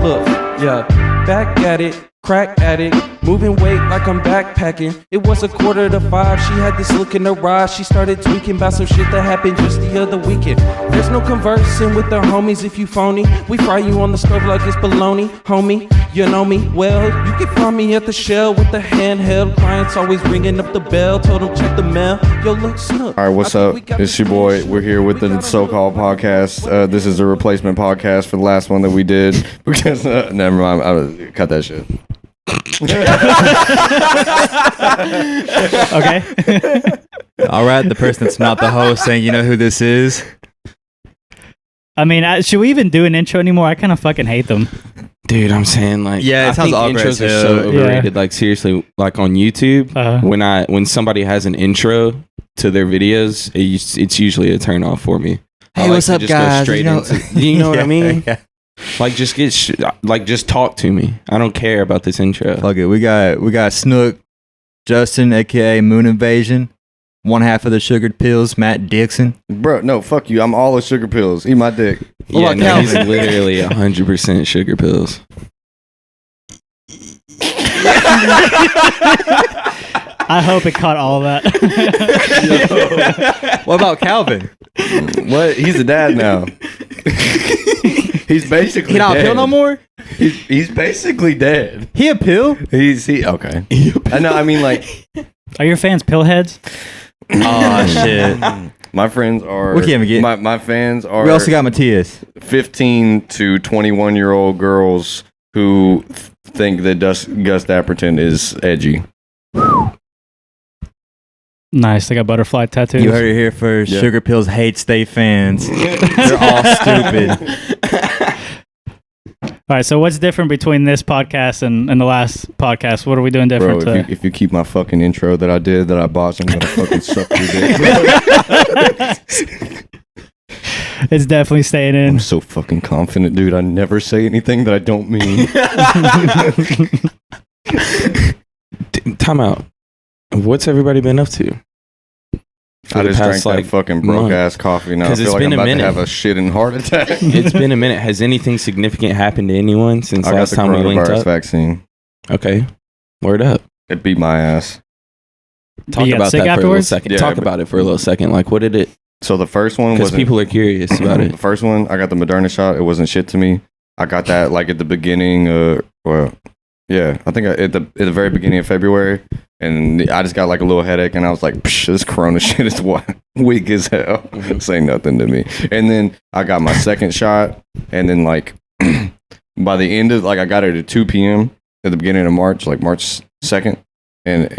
Look, yeah, back at it, crack addict, moving weight like I'm backpacking. It was 4:45, she had this look in her eyes. She started tweaking about some shit that happened just the other weekend. There's no conversing with the homies if you phony. We fry you on the stove like it's bologna, homie. You know me well, you can find me at the Shell with the handheld. Clients always ringing up the bell, told them check the mail. Yo, look, Snook. All right, what's up? It's your boy. We're here with the so-called podcast. This is a replacement podcast for the last one that we did. Because, never mind, I cut that shit. Okay. All right, the person that's not the host saying, you know who this is? I mean, should we even do an intro anymore? I kind of fucking hate them. Dude, I'm saying like, Yeah, it I sounds think awkward intros as are hell. so overrated. Yeah. Like seriously, like on YouTube, when somebody has an intro to their videos, it's usually a turn off for me. Hey, I like what's to up, just go guys? straight You know- into- you know what I mean? Yeah. Like just just talk to me. I don't care about this intro. Fuck it. We got Snook, Justin, aka Moon Invasion, one half of the Sugared Pills, Matt Dixon. Bro, no, fuck you. I'm all the sugar pills. Eat my dick. Yeah, about no, he's Calvin? literally 100% sugar pills. I hope it caught all of that. What about Calvin? What? He's a dad now. He's basically He not a dead. pill no more? He's basically dead. He a pill? Okay. I know. I mean, like, Are your fans pillheads? Oh, shit. my friends are. We can't get- My fans are. We also got Matias. 15 to 21-year-old girls who think that Gus Dapperton is edgy. Nice. They got butterfly tattoos. You heard it here first. Yeah. Sugar Pills hate state fans. They're all stupid. All right. So what's different between this podcast and the last podcast? What are we doing Bro, different? if you keep my fucking intro that I did that I bought, I'm gonna fucking suck your dick. It's definitely staying in. I'm so fucking confident, dude. I never say anything that I don't mean. Time out. What's everybody been up to? I just drank that like, fucking broke month? ass coffee now. I 'Cause feel it's like been I'm a about to minute. have a shitting heart attack. It's been a minute. Has anything significant happened to anyone since I got last the time we linked coronavirus up? vaccine. Okay. Word up. It beat my ass. Talk You got about sick that for a little afterwards? second. Yeah, Talk but- about it for a little second. Like, what did it? So the first one Because was people are curious about The it. first one, I got the Moderna shot. It wasn't shit to me. I got that like at the beginning. I think at the very beginning of February, and I just got like a little headache, and I was like, Psh, "This Corona shit is weak as hell." Say nothing to me. And then I got my second shot, and then like by the end of I got it at 2 p.m. at the beginning of March, like March 2nd, and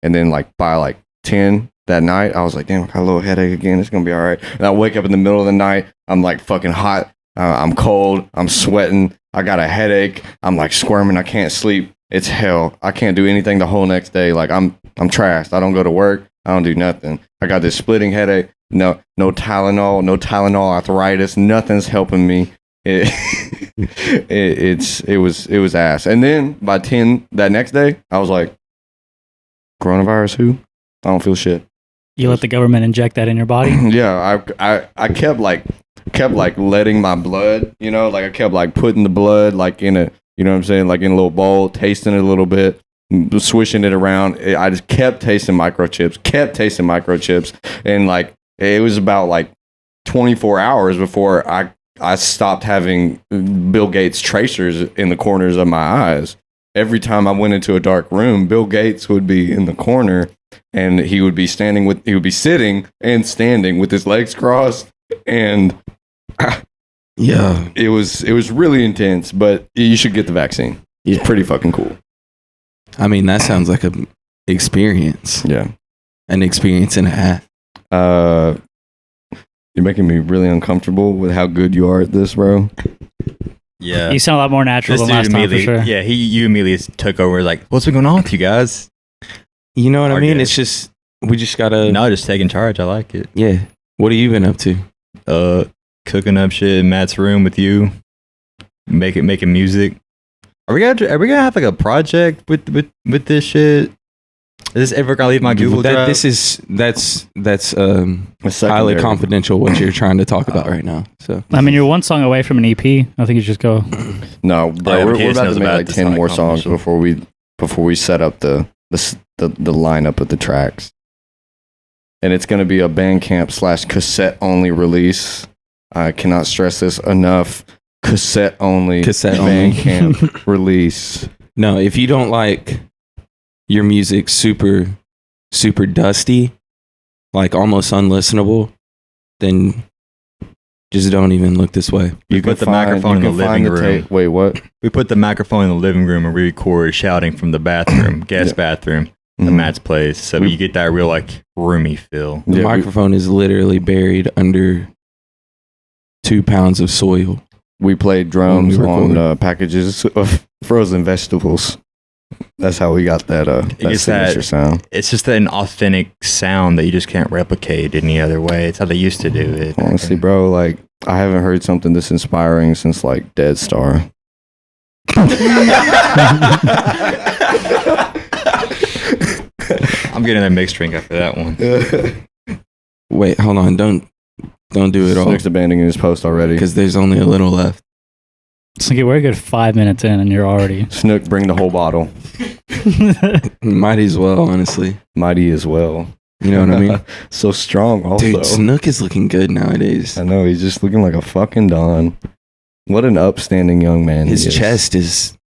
then like by like 10 that night, I was like, damn, I got a little headache again. It's gonna be all right. And I wake up in the middle of the night. I'm like fucking hot. I'm cold. I'm sweating. I got a headache. I'm like squirming. I can't sleep. It's hell. I can't do anything the whole next day. Like I'm trashed. I don't go to work. I don't do nothing. I got this splitting headache. No Tylenol, arthritis. Nothing's helping me. It was ass. And then by 10 that next day, I was like, coronavirus who? I don't feel shit. You let the government inject that in your body? Yeah, I kept letting my blood, like I kept like putting the blood like in a, you know what I'm saying, like in a little bowl, tasting it a little bit, swishing it around. I just kept tasting microchips, and like it was about like 24 hours before I stopped having Bill Gates tracers in the corners of my eyes. Every time I went into a dark room, Bill Gates would be in the corner, and he would be sitting and standing with his legs crossed, and Yeah. it was really intense. But you should get the vaccine. It's pretty fucking cool. I mean, that sounds like a experience. Yeah. An experience and a half. You're making me really uncomfortable with how good you are at this, bro. Yeah. You sound a lot more natural than last time, for sure. Yeah, you immediately took over like, what's been going on with you guys? You know what I mean? Okay. It's just, we just gotta. No, just taking charge. I like it. Yeah. What have you been up to? Cooking up shit in Matt's room with you, making music. Are we gonna have like a project with this shit? Is this ever gonna leave my Google Drive? That's A secondary. highly confidential what you're trying to talk about right now. So I mean, you're one song away from an EP. I think you just go. No, bro, yeah, we're Matias about knows to make about like the 10 Sonic more songs competition. before we set up the lineup of the tracks. And it's going to be a Bandcamp / cassette only release. I cannot stress this enough. Cassette only. Bandcamp release. No, if you don't like your music super dusty, like almost unlistenable, then just don't even look this way. You put the microphone in the living room. Wait, what? We put the microphone in the living room and we record shouting from the bathroom, guest bathroom, the Mhm. Matt's place. So you get that real like roomy feel. The Yeah, microphone is literally buried under 2 pounds of soil. We played drums When we on record. packages of frozen vegetables. That's how we got that gets signature that- sound. It's just an authentic sound that you just can't replicate any other way. It's how they used to do it. Honestly, bro, like I haven't heard something this inspiring since like Dead Star. I'm getting a mixed drink after that one. Wait, hold on. Don't do it all Snook's abandoning his post already. because there's only a little left. So we're a good 5 minutes in, and you're already. Snook, bring the whole bottle. Might as well, honestly. Mighty as well. You know what I mean? So strong also. Dude, Snook is looking good nowadays. I know, he's just looking like a fucking Don. What an upstanding young man His he is. chest is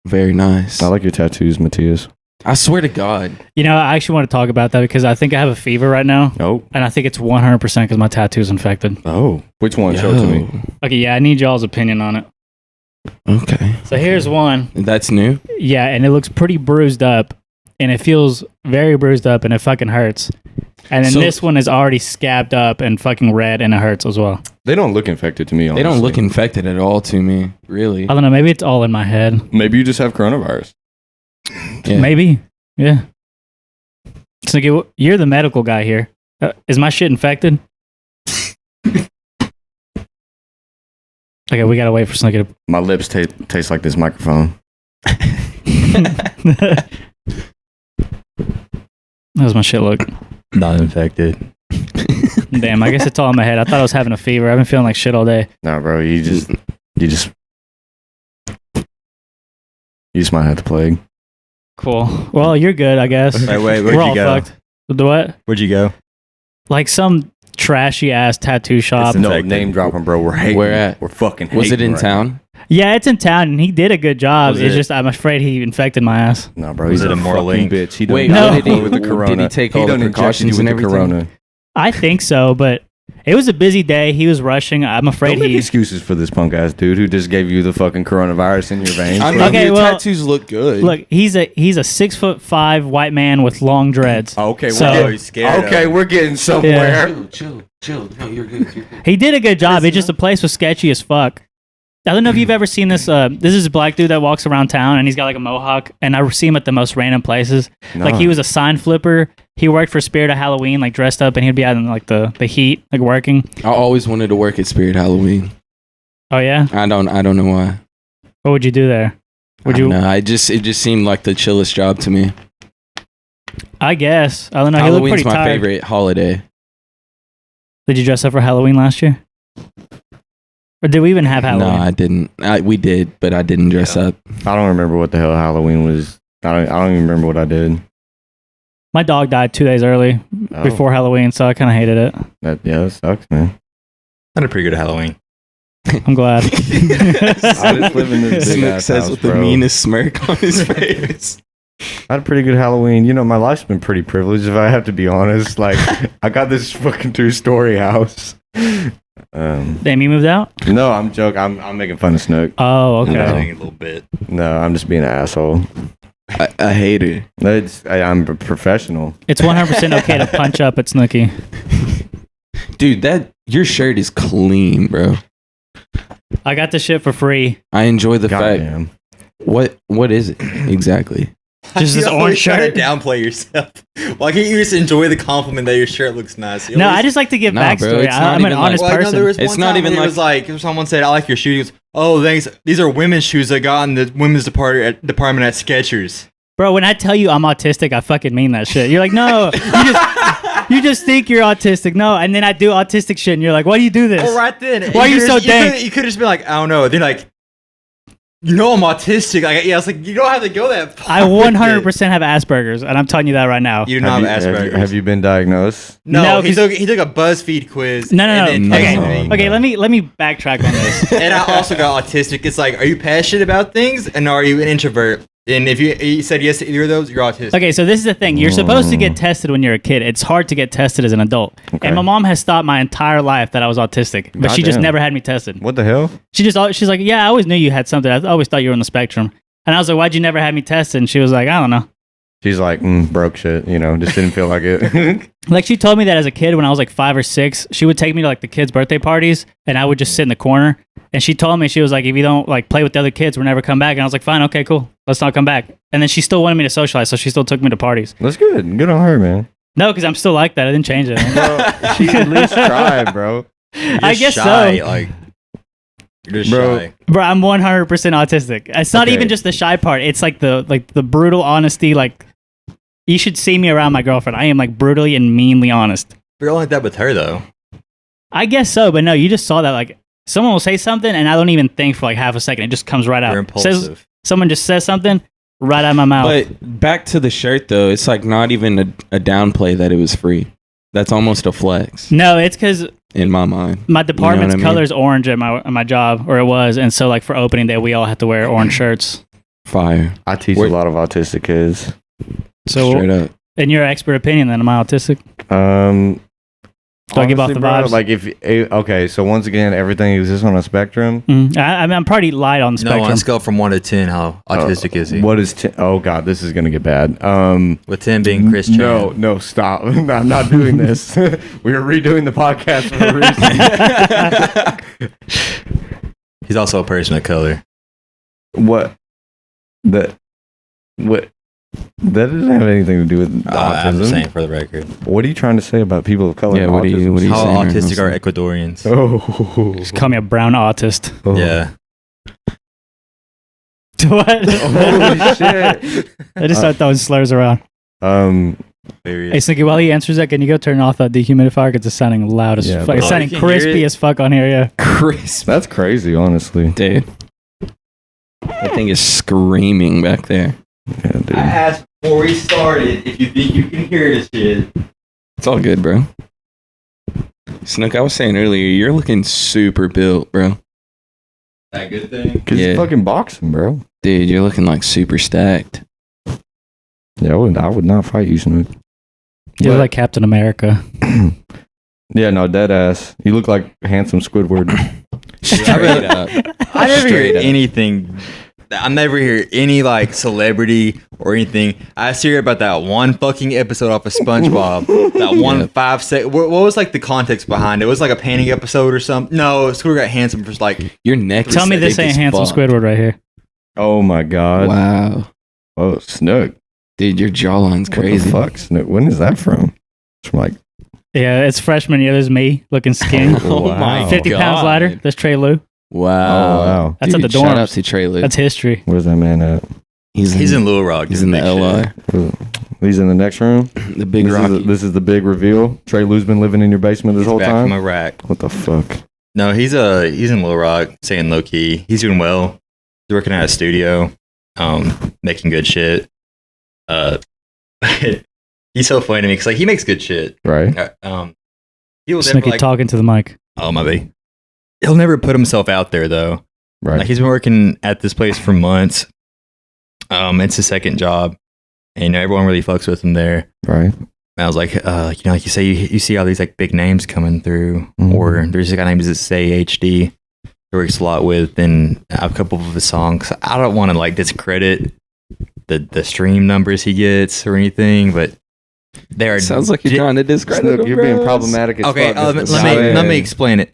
very nice. I like your tattoos, Matias. I swear to God. You know, I actually want to talk about that because I think I have a fever right now, Oh. and I think it's 100% because my tattoo's infected. Oh. Which one? Show it to me. Yo. Okay, yeah, I need y'all's opinion on it. Okay. So here's one. That's new? Yeah, and it looks pretty bruised up, and it feels very bruised up, and it fucking hurts. And then So- this one is already scabbed up and fucking red, and it hurts as well. They don't look infected to me, honestly. They don't look infected at all to me, really. I don't know, maybe it's all in my head. Maybe you just have coronavirus. Yeah. Maybe, yeah. So you're the medical guy here. Is my shit infected? Okay, we gotta wait for Snooki to. My lips taste like this microphone. How's my shit look? Not infected. Damn, I guess it's all in my head. I thought I was having a fever. I've been feeling like shit all day. Nah, bro, you just might have the plague. Cool. Well, you're good, I guess. Wait, where'd We're you all go? fucked. The what? Where'd you go? Like some trashy ass tattoo shop. It's No, infected. name dropping, bro. We're hating. Where at? We're fucking hating. Was it in right town? Yeah, it's in town, and he did a good job. Was It's it- just I'm afraid he infected my ass. now. Nah, bro, Was he's it a a more fucking link? bitch. He Wait, no. done did he- with the corona. did he take all the done injected precautions you with and the everything? corona. I think so, but it was a busy day. He was rushing. I'm afraid Don't make he. excuses for this punk ass dude who just gave you the fucking coronavirus in your veins. I bro. mean, Okay, your well, tattoos look good. Look, he's a 6'5" white man with long dreads. Okay, So- we're Oh, he's scared okay, of- we're getting somewhere. chill. No, you're good. You're good. He did a good job. It's just the place was sketchy as fuck. I don't know if you've ever seen this. This is a black dude that walks around town and he's got like a mohawk, and I see him at the most random places. Like he was a sign flipper. He worked for Spirit of Halloween, like dressed up, and he'd be out in like the heat, like working. I always wanted to work at Spirit Halloween. Oh yeah, I don't know why. what would you do there? Would you? No, it just seemed like the chillest job to me. I guess I don't know. He looked Halloween's pretty my tired. favorite holiday. Did you dress up for Halloween last year? Or did we even have Halloween? No, I didn't. We did, but I didn't dress up. I don't remember what the hell Halloween was. I don't even remember what I did. My dog died 2 days early Oh, before Halloween, so I kind of hated it. that sucks, man. Had a pretty good Halloween. I'm glad. I just live in this big Snook ass says house, with the bro. meanest smirk on his face. I had a pretty good Halloween. You know, my life's been pretty privileged, if I have to be honest. Like, I got this fucking 2-story house. Damn, you moved out? No, I'm joking. I'm making fun of Snook. Oh, No. okay. A little bit. No, I'm just being an asshole. I hate it. I'm a professional. It's 100% okay to punch up at Snooki. Dude, your shirt is clean, bro. I got the shit for free. I enjoy the fact. Goddamn. What is it exactly? Just this orange shirt? Downplay yourself. Why can't you just enjoy the compliment that your shirt looks nice? No, I just like to give Nah, bro, backstory. it's not I'm an even honest like- Well, no, person. there was It's one not time even when it like- was like if someone said, "I like your shoes." He goes, "Oh, thanks. These are women's shoes I got in the women's department at Skechers." Bro, when I tell you I'm autistic, I fucking mean that shit. You're like, no, you just think you're autistic. No, and then I do autistic shit, and you're like, why do you do this? Well, right then. Why are you so dank? You could have just been like, "I don't know." Then like, you know I'm autistic. Like, yeah, I was like, you don't have to go that far. I 100% have Asperger's, and I'm telling you that right now. You do not have Asperger's. Have you been diagnosed? No, he took a BuzzFeed quiz. No. and then texted me. Okay, let me backtrack on this. And I also got autistic. It's like, are you passionate about things, and are you an introvert? And if you said yes to either of those, you're autistic. Okay, so this is the thing. You're supposed to get tested when you're a kid. It's hard to get tested as an adult. Okay. And my mom has thought my entire life that I was autistic, but she just Goddamn. never had me tested. What the hell? She's like, yeah, I always knew you had something. I always thought you were on the spectrum. And I was like, why'd you never have me tested? And she was like, I don't know. She's like, broke shit, just didn't feel like it. Like, she told me that as a kid when I was like 5 or 6, she would take me to like the kids' birthday parties, and I would just sit in the corner. And she told me, she was like, if you don't like play with the other kids, we'll never come back. And I was like, fine, okay, cool. Let's not come back. And then she still wanted me to socialize, so she still took me to parties. That's good. Good on her, man. No, because I'm still like that. I didn't change it. Bro, she at least tried, bro. I guess shy, so. Like, you're just Bro. shy. Bro, I'm 100% autistic. It's not Okay. even just the shy part. It's like the brutal honesty. Like, you should see me around my girlfriend. I am like brutally and meanly honest. You're like that with her, though. I guess so, but no, you just saw that. Like, someone will say something, and I don't even think for like half a second. It just comes right out. You're impulsive. Someone just says something right out of my mouth. But back to the shirt though, it's like not even a downplay that it was free. That's almost a flex No, it's because in my mind. my department's what I mean? color is orange at my job, or it was, and so like for opening day, we all have to wear orange shirts. Fire. I teach Where- a lot of autistic kids. So, Straight up. in your expert opinion, then am I autistic? Do I give off Honestly, the bro, vibes? like okay, so once again, everything exists on a spectrum. I mean, I'm pretty light on the No, on spectrum. a scale from 1 to 10, how autistic is he? What is? Oh God, this is gonna get bad. With 10 being Chris Chan. No, stop! I'm not doing this. We are redoing the podcast for a reason. He's also a person of color. What? What? That doesn't have anything to do with I'm just autism. saying for the record. What are you trying to say about people of color? Yeah, and what are you- autism? what are you How saying right now, autistic are son? Ecuadorians? Oh, Just call me a brown autist. oh. Yeah. What? Holy shit! I just start throwing slurs around. Very- Hey, Snooki, while he answers that, can you go turn off that dehumidifier? Because it's sounding loud as Yeah, fuck. It's bro. sounding You can hear crispy it? as fuck on here, yeah. Crisp. That's crazy, honestly. Dude. That thing is screaming back there. Yeah, dude. I asked before we started if you think you can hear this shit. It's all good, bro. Snook, I was saying earlier, you're looking super built, bro. That good thing? Cause Yeah. it's fucking boxing, bro. Dude, you're looking like super stacked. Yeah, I would not fight you, Snook. You look But- like Captain America. Yeah, no, dead ass. You look like handsome Squidward. Straight up. I never Straight hear up. anything. I never hear any like celebrity or anything. I just hear about that one fucking episode off of SpongeBob. That one Yeah. 5 second. What was like the context behind it? It was like a painting episode or something. No, Squidward got handsome for like. Your neck is Tell me this thick ain't as handsome fuck. Squidward right here. Oh my god. Wow. Oh, Snook. Dude, your jawline's What crazy. the fuck, Snook? When is that from? It's from like Yeah, it's freshman year. There's me looking skinny. Oh Wow. my 50 pounds God. lighter. There's Trey Lou. Wow. Oh, wow. That's at the Shout dorms. out to Trey Lou. That's history. Where's that man at? He's in Little Rock. He's in the doing big LR. shit. He's in the next room. The big Rocky. This is the big reveal. Trey Lou's been living in your basement this He's whole back time. from Iraq. What the fuck? No, he's in Little Rock, saying low key. He's doing well. He's working at a studio, making good shit. He's so funny to me because like he makes good shit. Right? He will never Snooki like. talking to the mic. Oh my baby. He'll never put himself out there though. Right. Like he's been working at this place for months. It's his second job, and everyone really fucks with him there. Right. And I was like, like you say, you see all these like big names coming through, Mhm. or there's a guy named Say HD who works a lot with, and a couple of his songs. I don't want to like discredit the stream numbers he gets or anything, but they are. Sounds like you're trying to discredit Snook, him, you're being bros. problematic as Okay, fuck. let me explain it.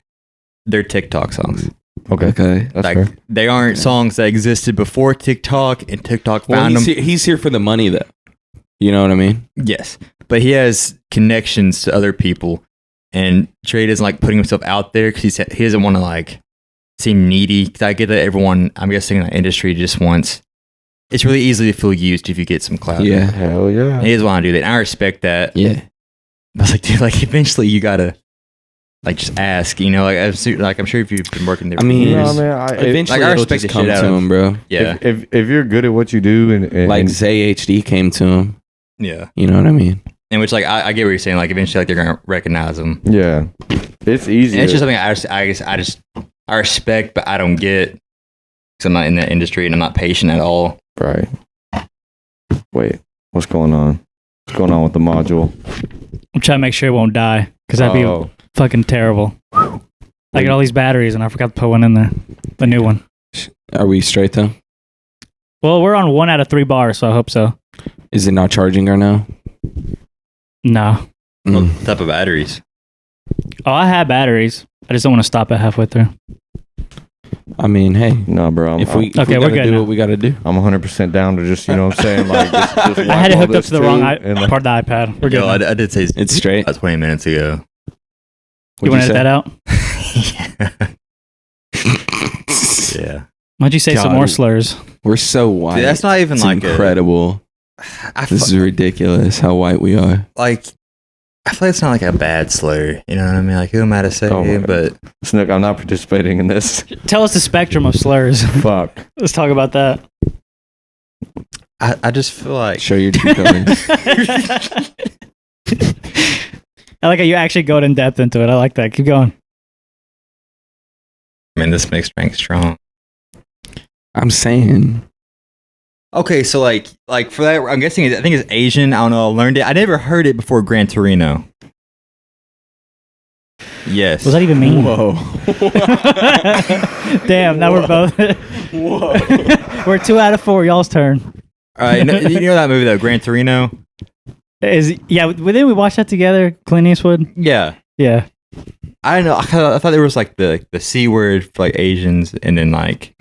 They're TikTok songs. Okay. Okay. That's Like fair. they aren't songs that existed before TikTok, and TikTok Well, found them. he's here for the money, though. You know what I mean? Yes, but he has connections to other people, and Trey doesn't like putting himself out there because he doesn't want to like seem needy. Because I get that everyone, I'm guessing, in the industry just wants. It's really easy to feel used if you get some clout. Yeah. Hell yeah. and he doesn't want to do that. And I respect that. Yeah. But I was like, dude, like eventually you gotta Like just ask, you know, like I'm sure if you've been working there, I mean, like, eventually I it'll respect just the come shit to out of him, bro. yeah, if you're good at what you do, and Like Zay HD came to him. yeah. You know what I mean? In which, like, I get what you're saying. Like, eventually, like, they're gonna recognize them. yeah, it's easy. And it's just something I respect, but I don't get because I'm not in that industry and I'm not patient at all. Right. Wait, what's going on? What's going on with the module? I'm trying to make sure it won't die because that'd be fucking terrible. I got all these batteries and I forgot to put one in there. The new one. Are we straight though? Well, we're on 1 out of 3 bars, so I hope so. Is it not charging right now? No. What type of batteries? Oh, I have batteries. I just don't want to stop it halfway through. I mean, hey, No, bro. if we we're gotta good do now. what we gotta do. I'm 100% down to just, you know what I'm saying? Like, just I had it wipe all hooked up this to the too, wrong and, like, part of the iPad. We're good. Yo, now. I did say It's straight. 20 minutes ago. You want to edit that out? Yeah. Why'd you say some God. more slurs? We're so white. Dude, that's not even it's like incredible. This is ridiculous how white we are. like. I feel like it's not like a bad slur. You know what I mean? Like, who am I to say? Oh my But Snook, I'm not participating in this. Tell us the spectrum of slurs. Fuck. Let's talk about that. I just feel like Show your true colors. I like how you actually go in depth into it. I like that. Keep going. I mean, this makes strength strong. I'm saying. Okay, so like for that, I'm guessing I think it's Asian. I don't know. I learned it. I never heard it before Gran Torino. Yes. What does that even mean? Whoa. Damn, now we're both. Whoa. We're 2 out of 4. Y'all's turn. All right, you know that movie though, Gran Torino? Didn't we watch that together? Clint Eastwood? Yeah. Yeah. I don't know. I thought there was like the C word for like Asians, and then like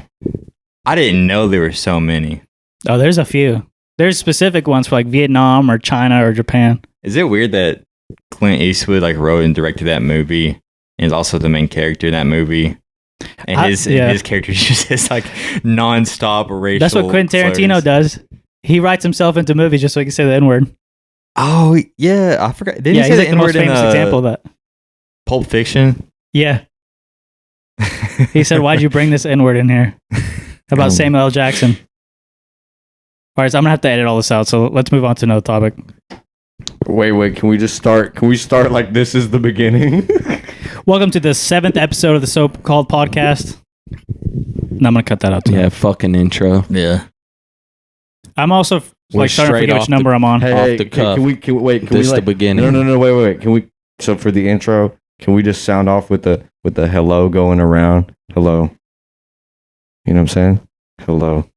I didn't know there were so many. Oh, there's a few. There's specific ones for like Vietnam or China or Japan. Is it weird that Clint Eastwood like wrote and directed that movie and is also the main character in that movie? And his character just is like nonstop racial. That's what Quentin Tarantino does. He writes himself into movies just so he can say the N-word. Oh yeah, I forgot. Didn't he say he's the like the most N-word in famous example of that. Pulp Fiction? Yeah. He said, "Why'd you bring this N-word in here?" About Samuel L. Jackson. All right, so I'm gonna have to edit all this out. So let's move on to another topic. Wait. Can we just start? Can we start like this is the beginning? Welcome to the 7th episode of the so-called podcast. No, I'm gonna cut that out too. Yeah, fucking intro. Yeah. I'm also We're like starting to straight forget off which number I'm on. Off the cuff. Can we wait? Can This we the beginning. No. Wait. Can we? So for the intro, can we just sound off with the hello going around? Hello. You know what I'm saying? Hello.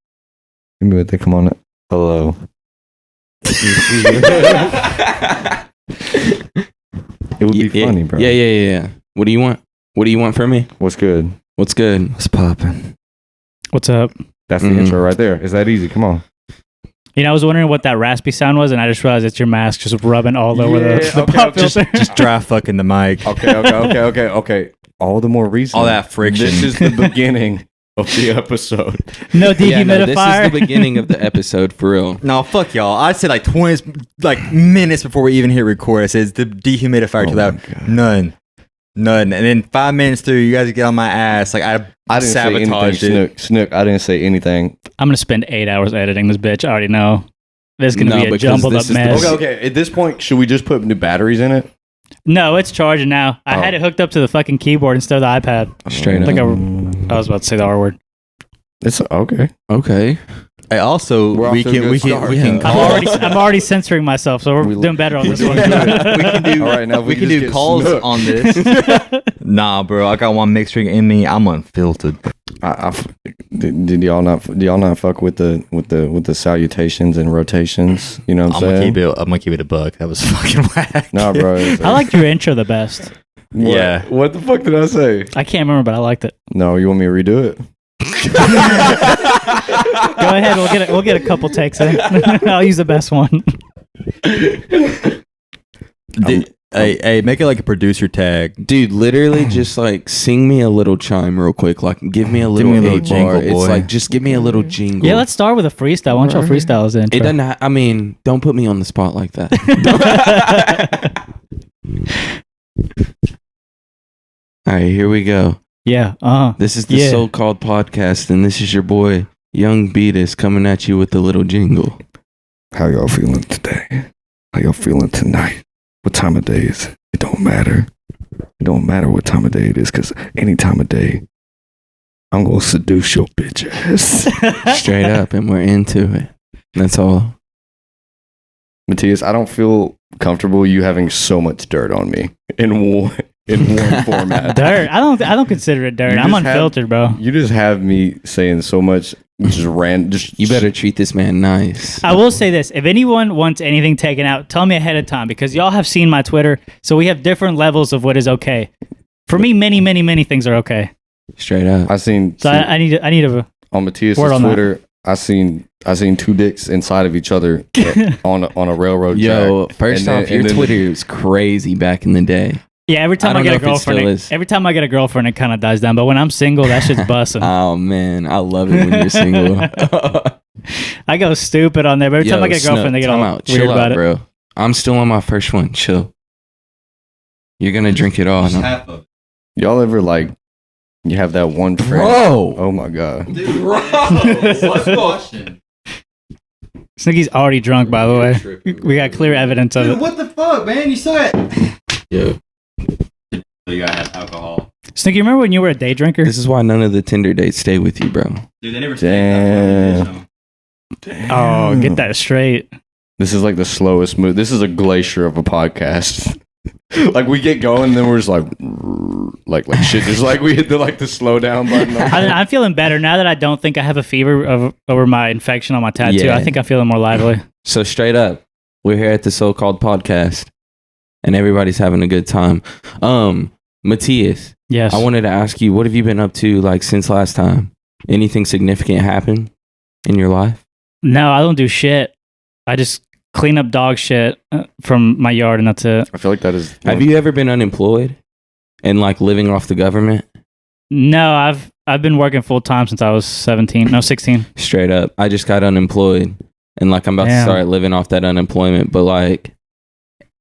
Give me what they come on. Hello. It would be funny, bro. Yeah. What do you want? What do you want from me? What's good? What's good? What's popping? What's up? That's the intro right there. It's that easy. Come on. You know, I was wondering what that raspy sound was, and I just realized it's your mask just rubbing all over the pop filter. Just dry fucking the mic. Okay. All the more reason. All that friction. This is the beginning of the episode. No Yeah, dehumidifier. this is the beginning of the epised for real. No, fuck y'all. I said like 20 minutes before we even hit record. I said the dehumidifier to that. None. And then 5 minutes through, you guys get on my ass. Like I didn't say anything. sabotaged it. Snook, I didn't say anything. I'm gonna spend 8 hours editing this bitch. I already know. There's gonna No, be a because jumbled this up is the- mess. Okay. At this point, should we just put new batteries in it? No, it's charging now. I had it hooked up to the fucking keyboard instead of the iPad. Straight up. Like I was about to say the R word. It's okay. Okay. I also We're off we to a can good we can start. we can Yeah. call. I'm already censoring myself, so we're doing better on this one. we can do. All right, now we we can just do get calls snooked. on this. Nah, bro. I got one mixed drink in me. I'm unfiltered. Did y'all not fuck with the salutations and rotations? You know what I'm saying? I'm gonna keep it a buck. That was fucking whack. Nah, bro. I liked your intro the best. Yeah. What the fuck did I say? I can't remember, but I liked it. No, you want me to redo it? Go ahead. We'll get a couple takes in. I'll use the best one. Hey, make it like a producer tag. Dude, literally just like sing me a little chime real quick. Like give me a little, me a little 8 jingle, bar. boy. It's like just give me a little jingle. Yeah, let's start with a freestyle. Why don't y'all freestyle as intro? It doesn't I mean, don't put me on the spot like that. All right, here we go. Yeah. This is the Yeah. so-called podcast, and this is your boy Young Beatus coming at you with the little jingle. How y'all feeling today? How y'all feeling tonight? What time of day is it? It don't matter. It don't matter what time of day it is, because any time of day, I'm going to seduce your bitch ass. Straight up, and we're into it. That's all. Matias, I don't feel comfortable you having so much dirt on me in one format. Dirt. I don't consider it dirt. You I'm just unfiltered, bro. You just have me saying so much You better treat this man nice. I will say this: if anyone wants anything taken out, tell me ahead of time because y'all have seen my Twitter, so we have different levels of what is okay. For me, many things are okay. Straight up. I seen So I need a on Matias' word on Twitter. I seen two dicks inside of each other on a railroad Yo, track. first And off, then- your and then- Twitter was crazy back in the day. yeah. Every time I I, don't get a know if it still girlfriend, is. every time I get a girlfriend, it kind of dies down. But when I'm single, that shit's busting. Oh man, I love it when you're single. I go stupid on there. But every time I get a girlfriend, they get all weird Chill about out, it. bro. I'm still on my first one. Chill. You're gonna drink it all. No? Y'all ever like you have that one friend? Bro. Oh my god. Snooki's already drunk, by the way. We got clear evidence of it. What the fuck, man? You saw it. Yo, You gotta have alcohol. Snooki, remember when you were a day drinker? this is why none of the Tinder dates stay with you, bro. Dude, they never Damn. Oh, get that straight. This is like the slowest move. This is a glacier of a podcast. Like we get going, then we're just like shit. Just like we hit the slow down button. I'm feeling better now that I don't think I have a fever over my infection on my tattoo. Yeah. I think I'm feeling more lively. So straight up, we're here at the so-called podcast, and everybody's having a good time. Matthias, Yes. I wanted to ask you, what have you been up to like since last time? Anything significant happen in your life? No, I don't do shit. I just clean up dog shit from my yard, and that's it. I feel like that is. Have you ever been unemployed and like living off the government? No, I've been working full time since I was 16. Straight up, I just got unemployed, and like I'm about to Damn. start living off that unemployment. But like,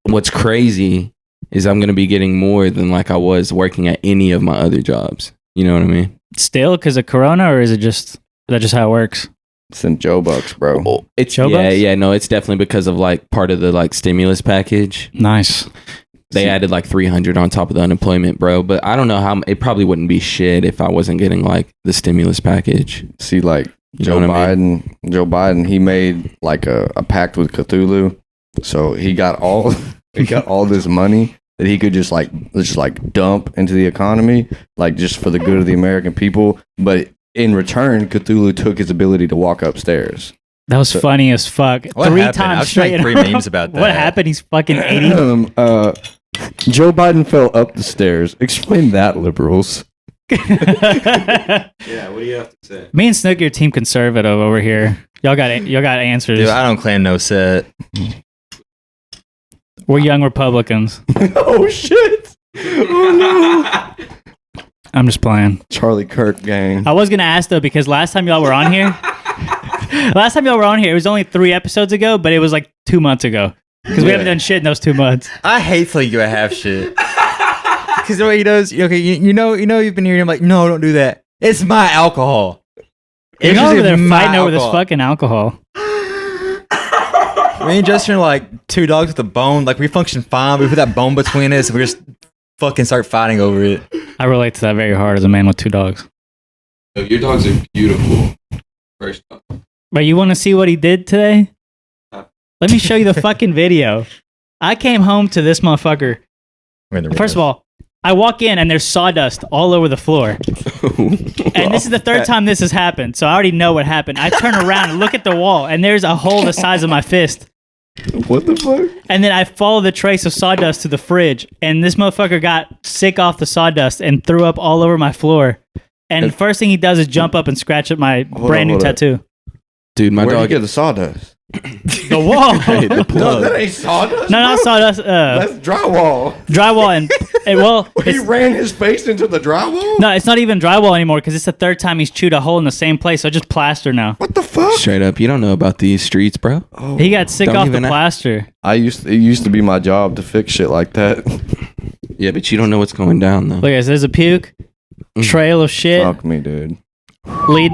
what's crazy is I'm gonna be getting more than like I was working at any of my other jobs. You know what I mean? Still, because of Corona, or is that just how it works? Some Joe Bucks, bro? It's Joe Bucks? no, it's definitely because of like part of the like stimulus package. Nice. They added like 300 on top of the unemployment, bro. But I don't know how it probably wouldn't be shit if I wasn't getting like the stimulus package. See, like You know Joe what I mean? Biden. Joe Biden, he made like a pact with Cthulhu, so he got all this money that he could just dump into the economy, like just for the good of the American people. But in return, Cthulhu took his ability to walk upstairs. That was funny as fuck. What 3 happened? times I've straight. seen in a 3 row. memes about What that. happened? He's fucking 80. Joe Biden fell up the stairs. Explain that, liberals. Yeah, what do you have to say? Me and Snooki are team conservative over here. Y'all got answers. Dude, I don't claim no set. We're young Republicans. Oh shit! Oh no! I'm just playing. Charlie Kirk gang. I was gonna ask though because last time y'all were on here, it was only 3 episodes ago, but it was like 2 months ago because we haven't done shit in those 2 months. I hate telling you I have shit. Because the way he does, okay, you know, you've been hearing him like, no, don't do that. It's my alcohol. You're It's over just there my fighting over this alcohol. fucking alcohol. Me and Justin are like 2 dogs with a bone. Like we function fine. We put that bone between us, and we just fucking start fighting over it. I relate to that very hard as a man with 2 dogs. Your dogs are beautiful. First off. But you want to see what he did today? Let me show you the fucking video. I came home to this motherfucker. First of all, I walk in and there's sawdust all over the floor. And this is the 3rd time this has happened, so I already know what happened. I turn around and look at the wall, and there's a hole the size of my fist. What the fuck? And then I follow the trace of sawdust to the fridge, and this motherfucker got sick off the sawdust and threw up all over my floor. And the first thing he does is jump up and scratch at my brand new tattoo. Dude, my Where'd you dog get the sawdust? The wall. Hey, the No, plug. that ain't sawdust. No, not sawdust. That's drywall. Drywall and well, He it's, ran his face into the drywall? no, it's not even drywall anymore because it's the 3rd time he's chewed a hole in the same place. So just plaster now. What the fuck? Straight up, you don't know about these streets, bro. He got sick Don't off the even plaster. It used to be my job to fix shit like that. Yeah, but you don't know what's going down though. Look, guys, there's a puke trail of shit. Fuck me, dude.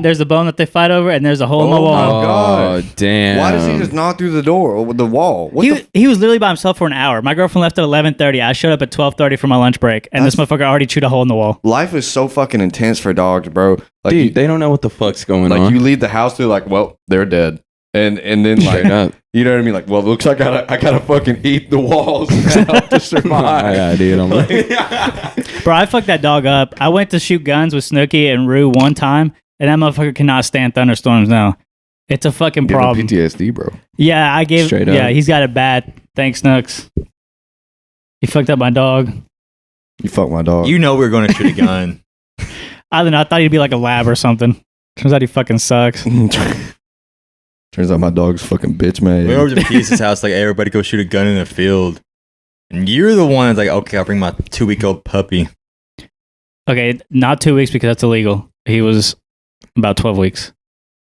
There's the bone that they fight over, and there's a hole in the Oh, wall. my God. Damn. Why does he just knock through the door or the wall? What He was literally by himself for an hour. My girlfriend left at 11:30. I showed up at 12:30 for my lunch break, and this motherfucker already chewed a hole in the wall. Life is so fucking intense for dogs, bro. Like, Dude, they don't know what the fuck's going on. like you leave the house, they're like, well, they're dead. And then like, Straight up. you know what I mean? Like, well, it looks like I gotta fucking eat the walls now to survive. Yeah, dude. I'm like, Bro, I fucked that dog up. I went to shoot guns with Snooki and Rue one time, and that motherfucker cannot stand thunderstorms now. It's a fucking Give him problem. PTSD, bro. Yeah, I gave. Straight up. Yeah, he's got it bad. Thanks, Snooks. He fucked up my dog. You fuck my dog. You know we were going to shoot a gun. I don't know. I thought he'd be like a lab or something. Turns out he fucking sucks. Turns out my dog's fucking bitch, man. We went over to Matias' house, like, everybody go shoot a gun in the field. And you're the one that's like, okay, I'll bring my 2-week-old puppy. Okay, not 2 weeks because that's illegal. He was about 12 weeks.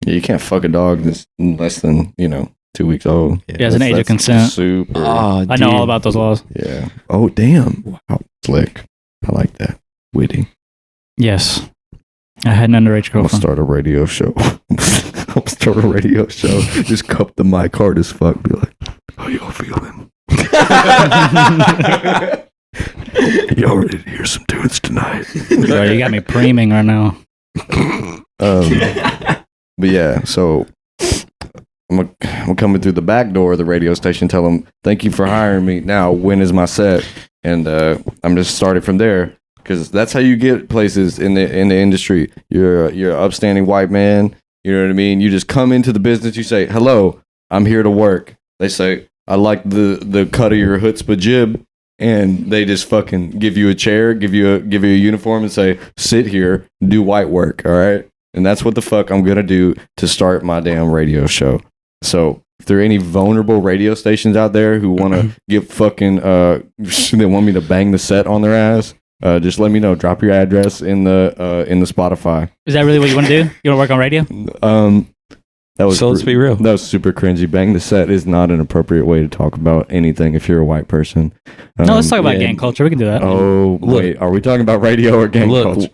Yeah, you can't fuck a dog that's less than 2 weeks old. He has an age of That's consent. Super. oh, I know all about those laws. Yeah. Oh damn! Wow, slick. I like that. Witty. Yes. I had an underage I'll girlfriend. start a radio show. I'll start a radio show. Just cup the mic hard as fuck. Be like, how y'all feeling? Y'all ready to hear some tunes tonight? Bro, you got me preeming right now. But yeah, so I'm coming through the back door of the radio station. Tell them thank you for hiring me. Now when is my set? And I'm just started from there because that's how you get places in the industry. You're an upstanding white man. You know what I mean? You just come into the business. You say, "Hello, I'm here to work." They say, "I like the cut of your chutzpah jib," and they just fucking give you a chair, give you a uniform, and say, "Sit here, do white work." All right, and that's what the fuck I'm gonna do to start my damn radio show. So if there are any vulnerable radio stations out there who want to get fucking they want me to bang the set on their ass, just let me know. Drop your address in the Spotify. Is that really what you want to do? You want to work on radio? That was So let's be real. That was super cringy. Bang the set is not an appropriate way to talk about anything if you're a white person. No, let's talk about yeah. gang culture. We can do that. Oh Look. wait, are we talking about radio or gang Look, culture?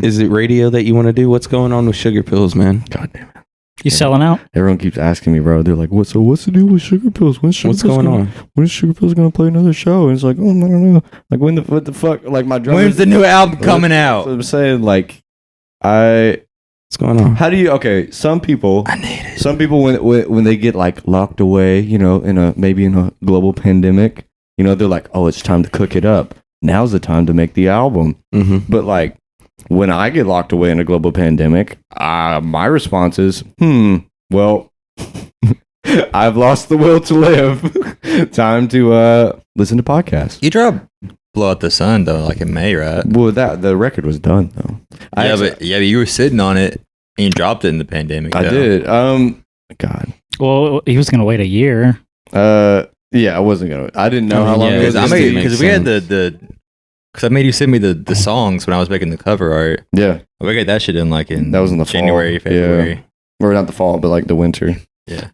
Is it radio that you want to do? What's going on with sugar pills, man? God damn it! You selling out? Everyone keeps asking me, bro. They're like, "What's the deal with sugar pills? What's going on? When is Sugar Pills gonna play another show?" And it's like, "Oh, I don't know. Like what the fuck? Like my drummer." When's the new album coming That's what out? I'm saying. Like What's going on? how do you? Okay, some people. I need it. Some people when they get like locked away, maybe in a global pandemic, they're like, "Oh, it's time to cook it up. Now's the time to make the album." Mm-hmm. But like when I get locked away in a global pandemic, my response is, well, I've lost the will to live. Time to listen to podcasts. You dropped Blow Out the Sun, though, like in May, right? Well, the record was done though. But you were sitting on it and you dropped it in the pandemic. I though. did. God. Well, he was going to wait a year. Yeah, I wasn't gonna. I didn't know how long it was. Because we had because I made you send me the songs when I was making the cover art. Yeah, We got that shit in like in that was in the January, fall. February. Yeah. Or not the fall, but like the winter. Yeah.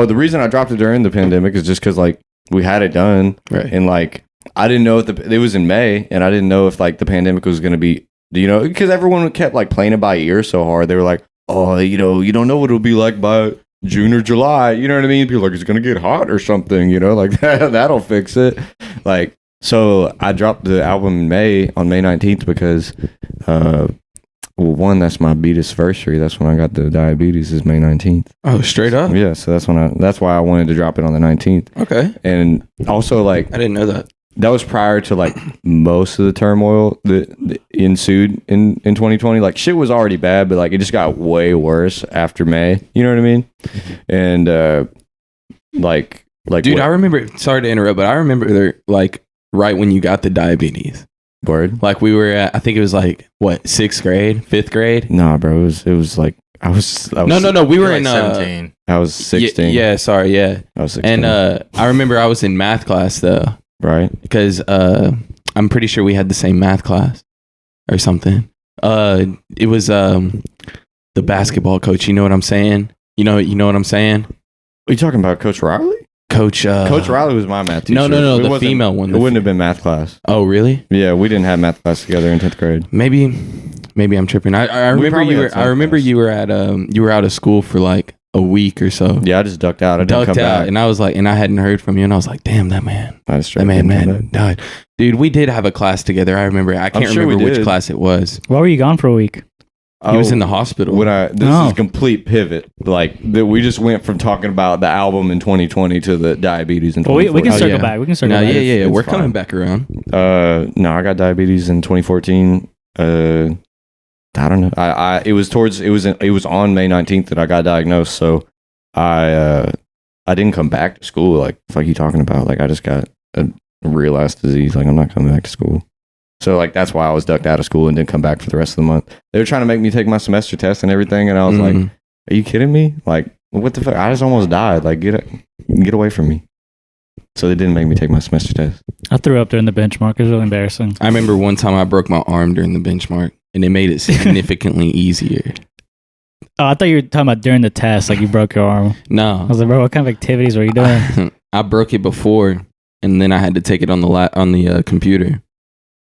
The reason I dropped it during the pandemic is just because like we had it done, Right. and like I didn't know if it was in May, and I didn't know if like the pandemic was gonna be, because everyone kept like playing it by ear so hard. They were like, "Oh, you don't know what it'll be like by June or July." You know what I mean? People are like, "It's gonna get hot or something," like that'll fix it. Like, so I dropped the album in May on May 19th because, one, that's my beatisversary. That's when I got the diabetes. Is May 19th. Oh, straight up. Yeah, so that's why I wanted to drop it on the 19th. Okay. And also like I didn't know that. that was prior to like most of the turmoil that ensued in 2020. Like shit was already bad, but like it just got way worse after May. You know what I mean? And like Dude, what- I remember, sorry to interrupt, but I remember there, like right when you got the diabetes. word. Like we were at, I think it was like, what, 6th grade, 5th grade? Nah, bro. It was like I was No. We were You're in like 17. I was 16. Yeah, sorry, yeah. I was 16. And I remember I was in math class though, right. because I'm pretty sure we had the same math class or something. It was the basketball coach. You know what I'm saying? You know what I'm saying? you talking about, Coach Riley? Coach Riley was my math teacher. No, It the wasn't- female one. It wouldn't have been math class. Oh, really? Yeah, we didn't have math class together in 10th grade. Maybe I'm tripping. I remember probably you had were. some I remember class. you were at you were out of school for like a week or so. Yeah, I just ducked out. I didn't Ducked come out, back. and I was like, and I hadn't heard from you, and I was like, damn, that man, I just that didn't come man back. died. Dude, we did have a class together. I remember. I can't sure we remember which did. class it was. Why were you gone for a week? He was in the hospital. This Oh. is a complete pivot. Like we just went from talking about the album in 2020 to the diabetes in Well, 2014. we can Oh, circle yeah. back. We can circle No, back. yeah. It's We're fine. coming back around. No, I got diabetes in 2014. I don't know. It was on May 19th that I got diagnosed. So I didn't come back to school. Like, what are you talking about? Like, I just got a real ass disease. Like, I'm not coming back to school. So like that's why I was ducked out of school and didn't come back for the rest of the month. They were trying to make me take my semester test and everything, and I was like, Mhm. "Are you kidding me? Like, what the fuck? I just almost died. Like, get away from me." So they didn't make me take my semester test. I threw up during the benchmark. It was really embarrassing. I remember one time I broke my arm during the benchmark, and it made it significantly easier. Oh, I thought you were talking about during the test, like you broke your arm. I No, was like, bro, what kind of activities were you doing? I broke it before, and then I had to take it on the computer,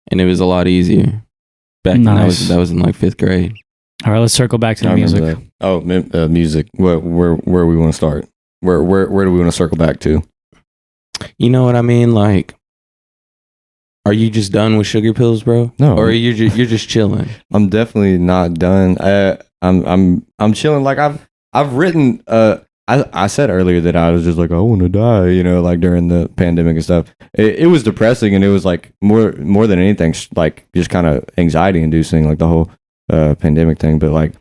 and it was a lot easier. Back then, Nice. that was in like 5th grade. All right, let's circle back to I the remember music. that. Oh, music. Where we want to start? Where do we want to circle back to? You know what I mean? Like, are you just done with sugar pills, bro? No. Or you're just chilling? I'm definitely not done. I'm chilling. Like I've written. I said earlier that I was just like, I want to die. You know, like during the pandemic and stuff. It was depressing, and it was like more than anything, like just kind of anxiety inducing, like the whole pandemic thing. But like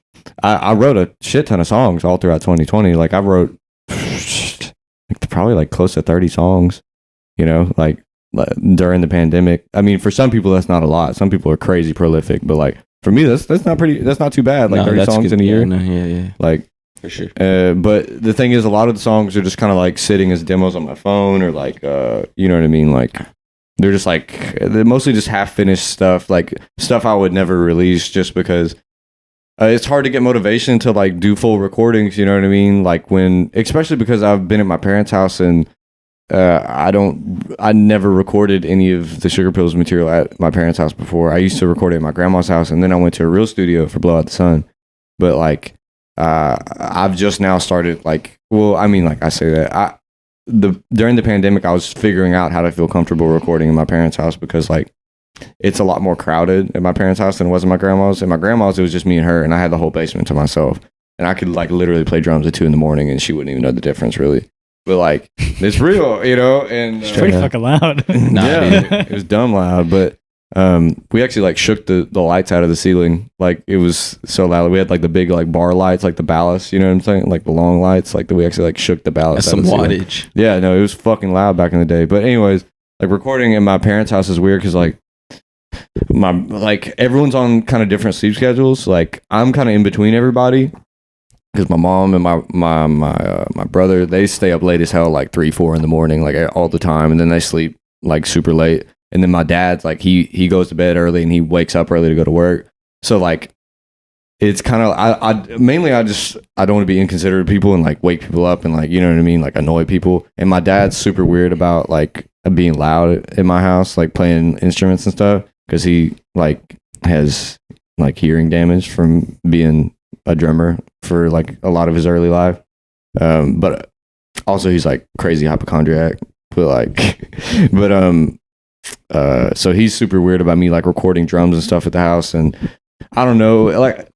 I wrote a shit ton of songs all throughout 2020. Like I wrote probably like close to 30 songs. You know, like during the pandemic. I mean, for some people that's not a lot. Some people are crazy prolific, but like for me, that's not too bad. Like No, 30 that's songs good. in a year. Yeah. Like, For sure. but the thing is, a lot of the songs are just kind of like sitting as demos on my phone, or like, you know what I mean? Like, they're just like, they're mostly just half finished stuff, like stuff I would never release just because it's hard to get motivation to like do full recordings. You know what I mean? Like especially because I've been at my parents' house and I never recorded any of the Sugar Pills material at my parents' house before. I used to record it at my grandma's house, and then I went to a real studio for Blow Out the Sun. But like, I've just now started like, well, I mean, like I say that during the pandemic, I was figuring out how to feel comfortable recording in my parents' house because like it's a lot more crowded at my parents' house than it was at my grandma's. At my grandma's, it was just me and her, and I had the whole basement to myself, and I could like literally play drums at 2 a.m, and she wouldn't even know the difference really. But like, it's real, you know, and It's pretty fucking loud. Nah, yeah, dude. it was dumb loud, but we actually like shook the lights out of the ceiling. Like it was so loud. We had like the big like bar lights, like the ballast, you know what I'm saying? Like the long lights, like we actually like shook the ballast. That's out some of the ceiling. wattage. Yeah, no, it was fucking loud back in the day. But anyways, like recording in my parents' house is weird because like everyone's on kind of different sleep schedules. Like I'm kind of in between everybody. Because my mom and my brother, they stay up late as hell, like 3-4 in the morning, like all the time, and then they sleep like super late. And then my dad's like he goes to bed early and he wakes up early to go to work. So like it's kind of I don't want to be inconsiderate of people and like wake people up and like, you know what I mean, like annoy people. And my dad's super weird about like being loud in my house, like playing instruments and stuff, because he like has like hearing damage from being a drummer for like a lot of his early life, but also he's like crazy hypochondriac, but like so he's super weird about me like recording drums and stuff at the house. And I don't know, like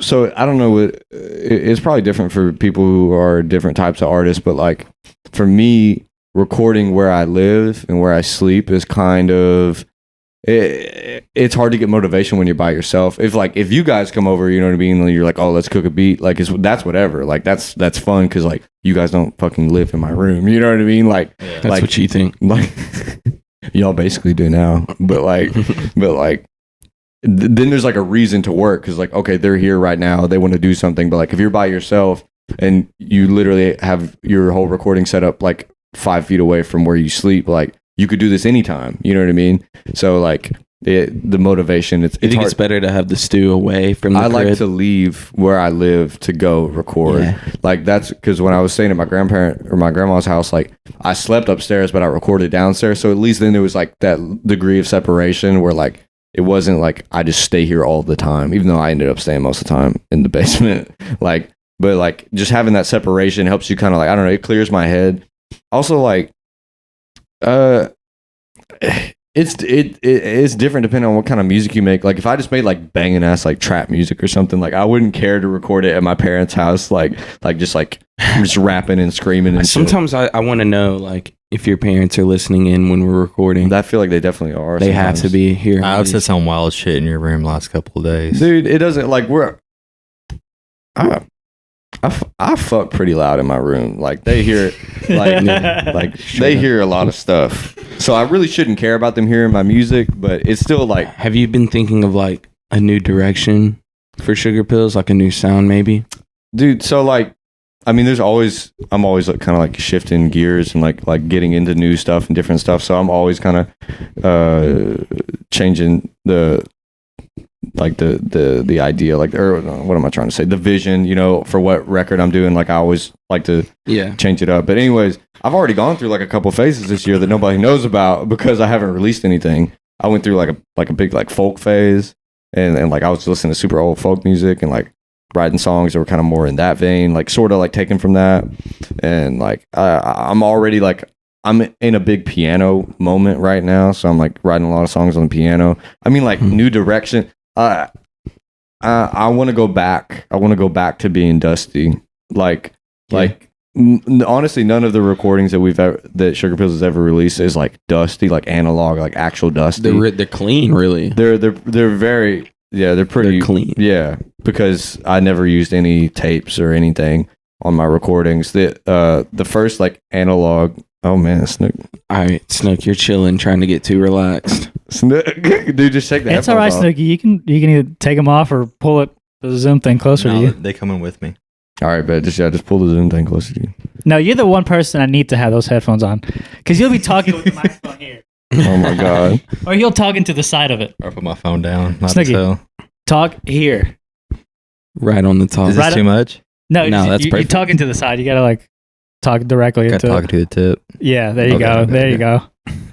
so I don't know, it's probably different for people who are different types of artists, but like for me, recording where I live and where I sleep is kind of it's hard to get motivation when you're by yourself. If you guys come over, you know what I mean, and you're like, oh, let's cook a beat, like that's whatever, like that's fun because like you guys don't fucking live in my room, you know what I mean, like That's like, what you think. like y'all basically do now, but like then there's like a reason to work because like, okay, they're here right now, they want to do something. But like if you're by yourself and you literally have your whole recording set up like 5 feet away from where you sleep, like you could do this anytime, you know what I mean? So like the motivation. It's You think hard. it's better to have the stew away from the I like crib? to leave where I live to go record. Yeah. Like that's because when I was staying at my grandparent or my grandma's house, like I slept upstairs, but I recorded downstairs. So at least then there was like that degree of separation where like it wasn't like I just stay here all the time, even though I ended up staying most of the time in the basement. Like, but like just having that separation helps you kind of like, I don't know, it clears my head. Also, like, it's different depending on what kind of music you make. Like if I just made like banging ass like trap music or something, like I wouldn't care to record it at my parents' house, like just rapping and screaming and shit. Sometimes I want to know like if your parents are listening in when we're recording. I feel like they definitely are. They have to be here. I've said some wild shit in your room last couple of days. Dude, it doesn't like I fuck pretty loud in my room. Like they hear like they hear a lot of stuff. So I really shouldn't care about them hearing my music, but it's still like. Have you been thinking of like a new direction for Sugar Pills, like a new sound maybe? Dude, so like I'm always like, kind of like shifting gears and like getting into new stuff and different stuff. So I'm always kind of changing the idea, like, or what am I trying to say? The vision, for what record I'm doing. Like I always like to change it up. But anyways, I've already gone through like a couple phases this year that nobody knows about because I haven't released anything. I went through like a big like folk phase and like I was listening to super old folk music and like writing songs that were kind of more in that vein, like sort of like taken from that. And like I'm already like I'm in a big piano moment right now, so I'm like writing a lot of songs on the piano. New direction. I want to go back. I want to go back to being dusty. Honestly, none of the recordings that Sugar Pills has ever released is like dusty, like analog, like actual dusty. They're clean, really. They're very they're pretty clean. Yeah, because I never used any tapes or anything on my recordings. The first like analog. Oh man, Snook. All right, Snook, you're chilling, trying to get too relaxed. Snook, dude, just take the. It's all right, off. Snooki. You can either take them off or pull the Zoom thing closer to you. They come in with me. All right, but just pull the Zoom thing closer to you. No, you're the one person I need to have those headphones on because you'll be talking with the microphone here, Oh my god. or you'll talk into the side of it. Or put my phone down. Not Snooki. to tell. Talk here. Right on the top. Is this Right too much? No, that's you're perfect. talking to the side. You gotta like talk directly Got into to talk it. to the tip. Yeah, there you Okay, go. okay, There you okay. go.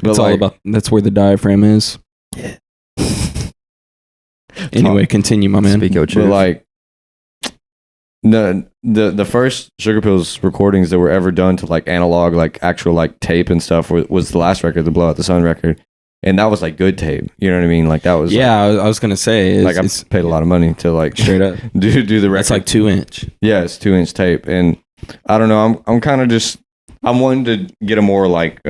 It's all about. That's where the diaphragm is. Anyway, continue, my man. Speak your But truth. like the first Sugar Pills recordings that were ever done to like analog, like actual like tape and stuff was the last record, the Blow Out the Sun record, and that was like good tape. You know what I mean? Like that was I was gonna say like I paid a lot of money to like straight up. do the record. That's like 2-inch. Yeah, it's 2-inch tape, and I don't know. I'm kind of just wanting to get a more like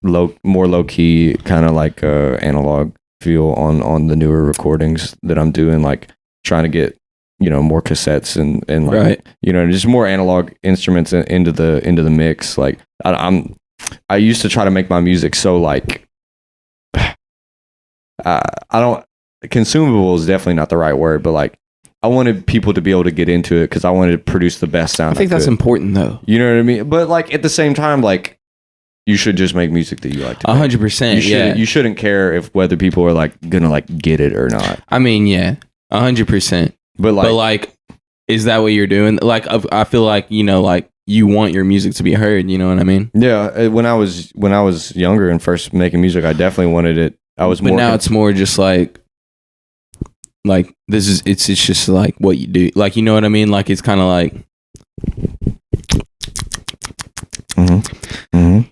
low key kind of like analog feel on the newer recordings that I'm doing. Like trying to get more cassettes and like Right. just more analog instruments into the mix. Like I used to try to make my music so like I don't consumable is definitely not the right word, but like I wanted people to be able to get into it because I wanted to produce the best sound. I think that's could. important, though. You know what I mean? But like at the same time, like you should just make music that you like to. 100%. Yeah. You shouldn't care if whether people are like gonna like get it or not. I mean, yeah, 100%. But Like, is that what you're doing? Like, I feel like like you want your music to be heard. You know what I mean? yeah, when I was younger and first making music, I definitely wanted it. I was But more. now it's more just like this is it's just like what you do. Like, you know what I mean? Like, it's kind of like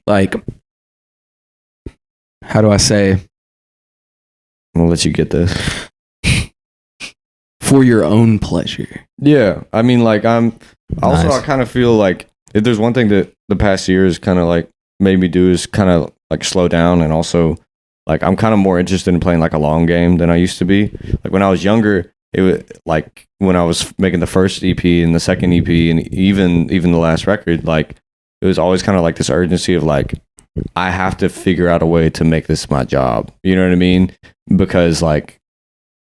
like, how do I say? I'm gonna let you get this. For your own pleasure. Yeah, I mean, like I Nice. kind of feel like if there's one thing that the past year has kind of like made me do is kind of like slow down, and also like I'm kind of more interested in playing like a long game than I used to be. Like when I was younger, it was like when I was making the first EP and the second EP and even the last record, like it was always kind of like this urgency of like I have to figure out a way to make this my job. You know what I mean? Because like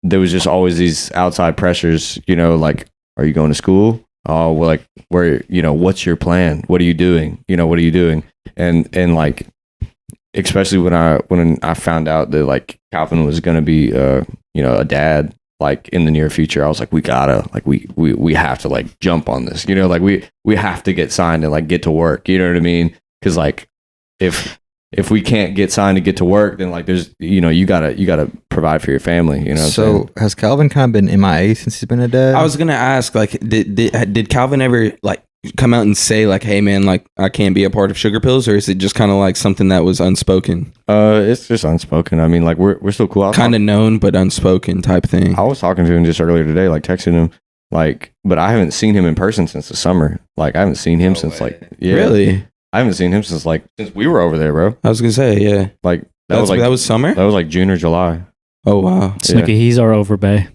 there was just always these outside pressures, like, are you going to school? Oh, well, like, where, what's your plan? What are you doing? What are you doing? And like, especially when I found out that like Calvin was gonna be a dad like in the near future, I was like, we gotta like we have to like jump on this, like we have to get signed and like get to work, you know what I mean? Because like if we can't get signed to get to work, then like there's you gotta provide for your family, what I'm So saying? has Calvin kind of been MIA since he's been a dad? I was gonna ask, like, did Calvin ever like come out and say like, hey man, like I can't be a part of Sugar Pills, or is it just kind of like something that was unspoken? It's just unspoken. I mean, like we're still cool. Kind of known but unspoken type thing. I was talking to him just earlier today, like texting him, like, but I haven't seen him in person since the summer. Like I haven't seen him since like Really? I haven't seen him since we were over there, bro. I was gonna say, yeah. Like That was summer? that was like June or July. Oh wow. Snooki, he's our overbay.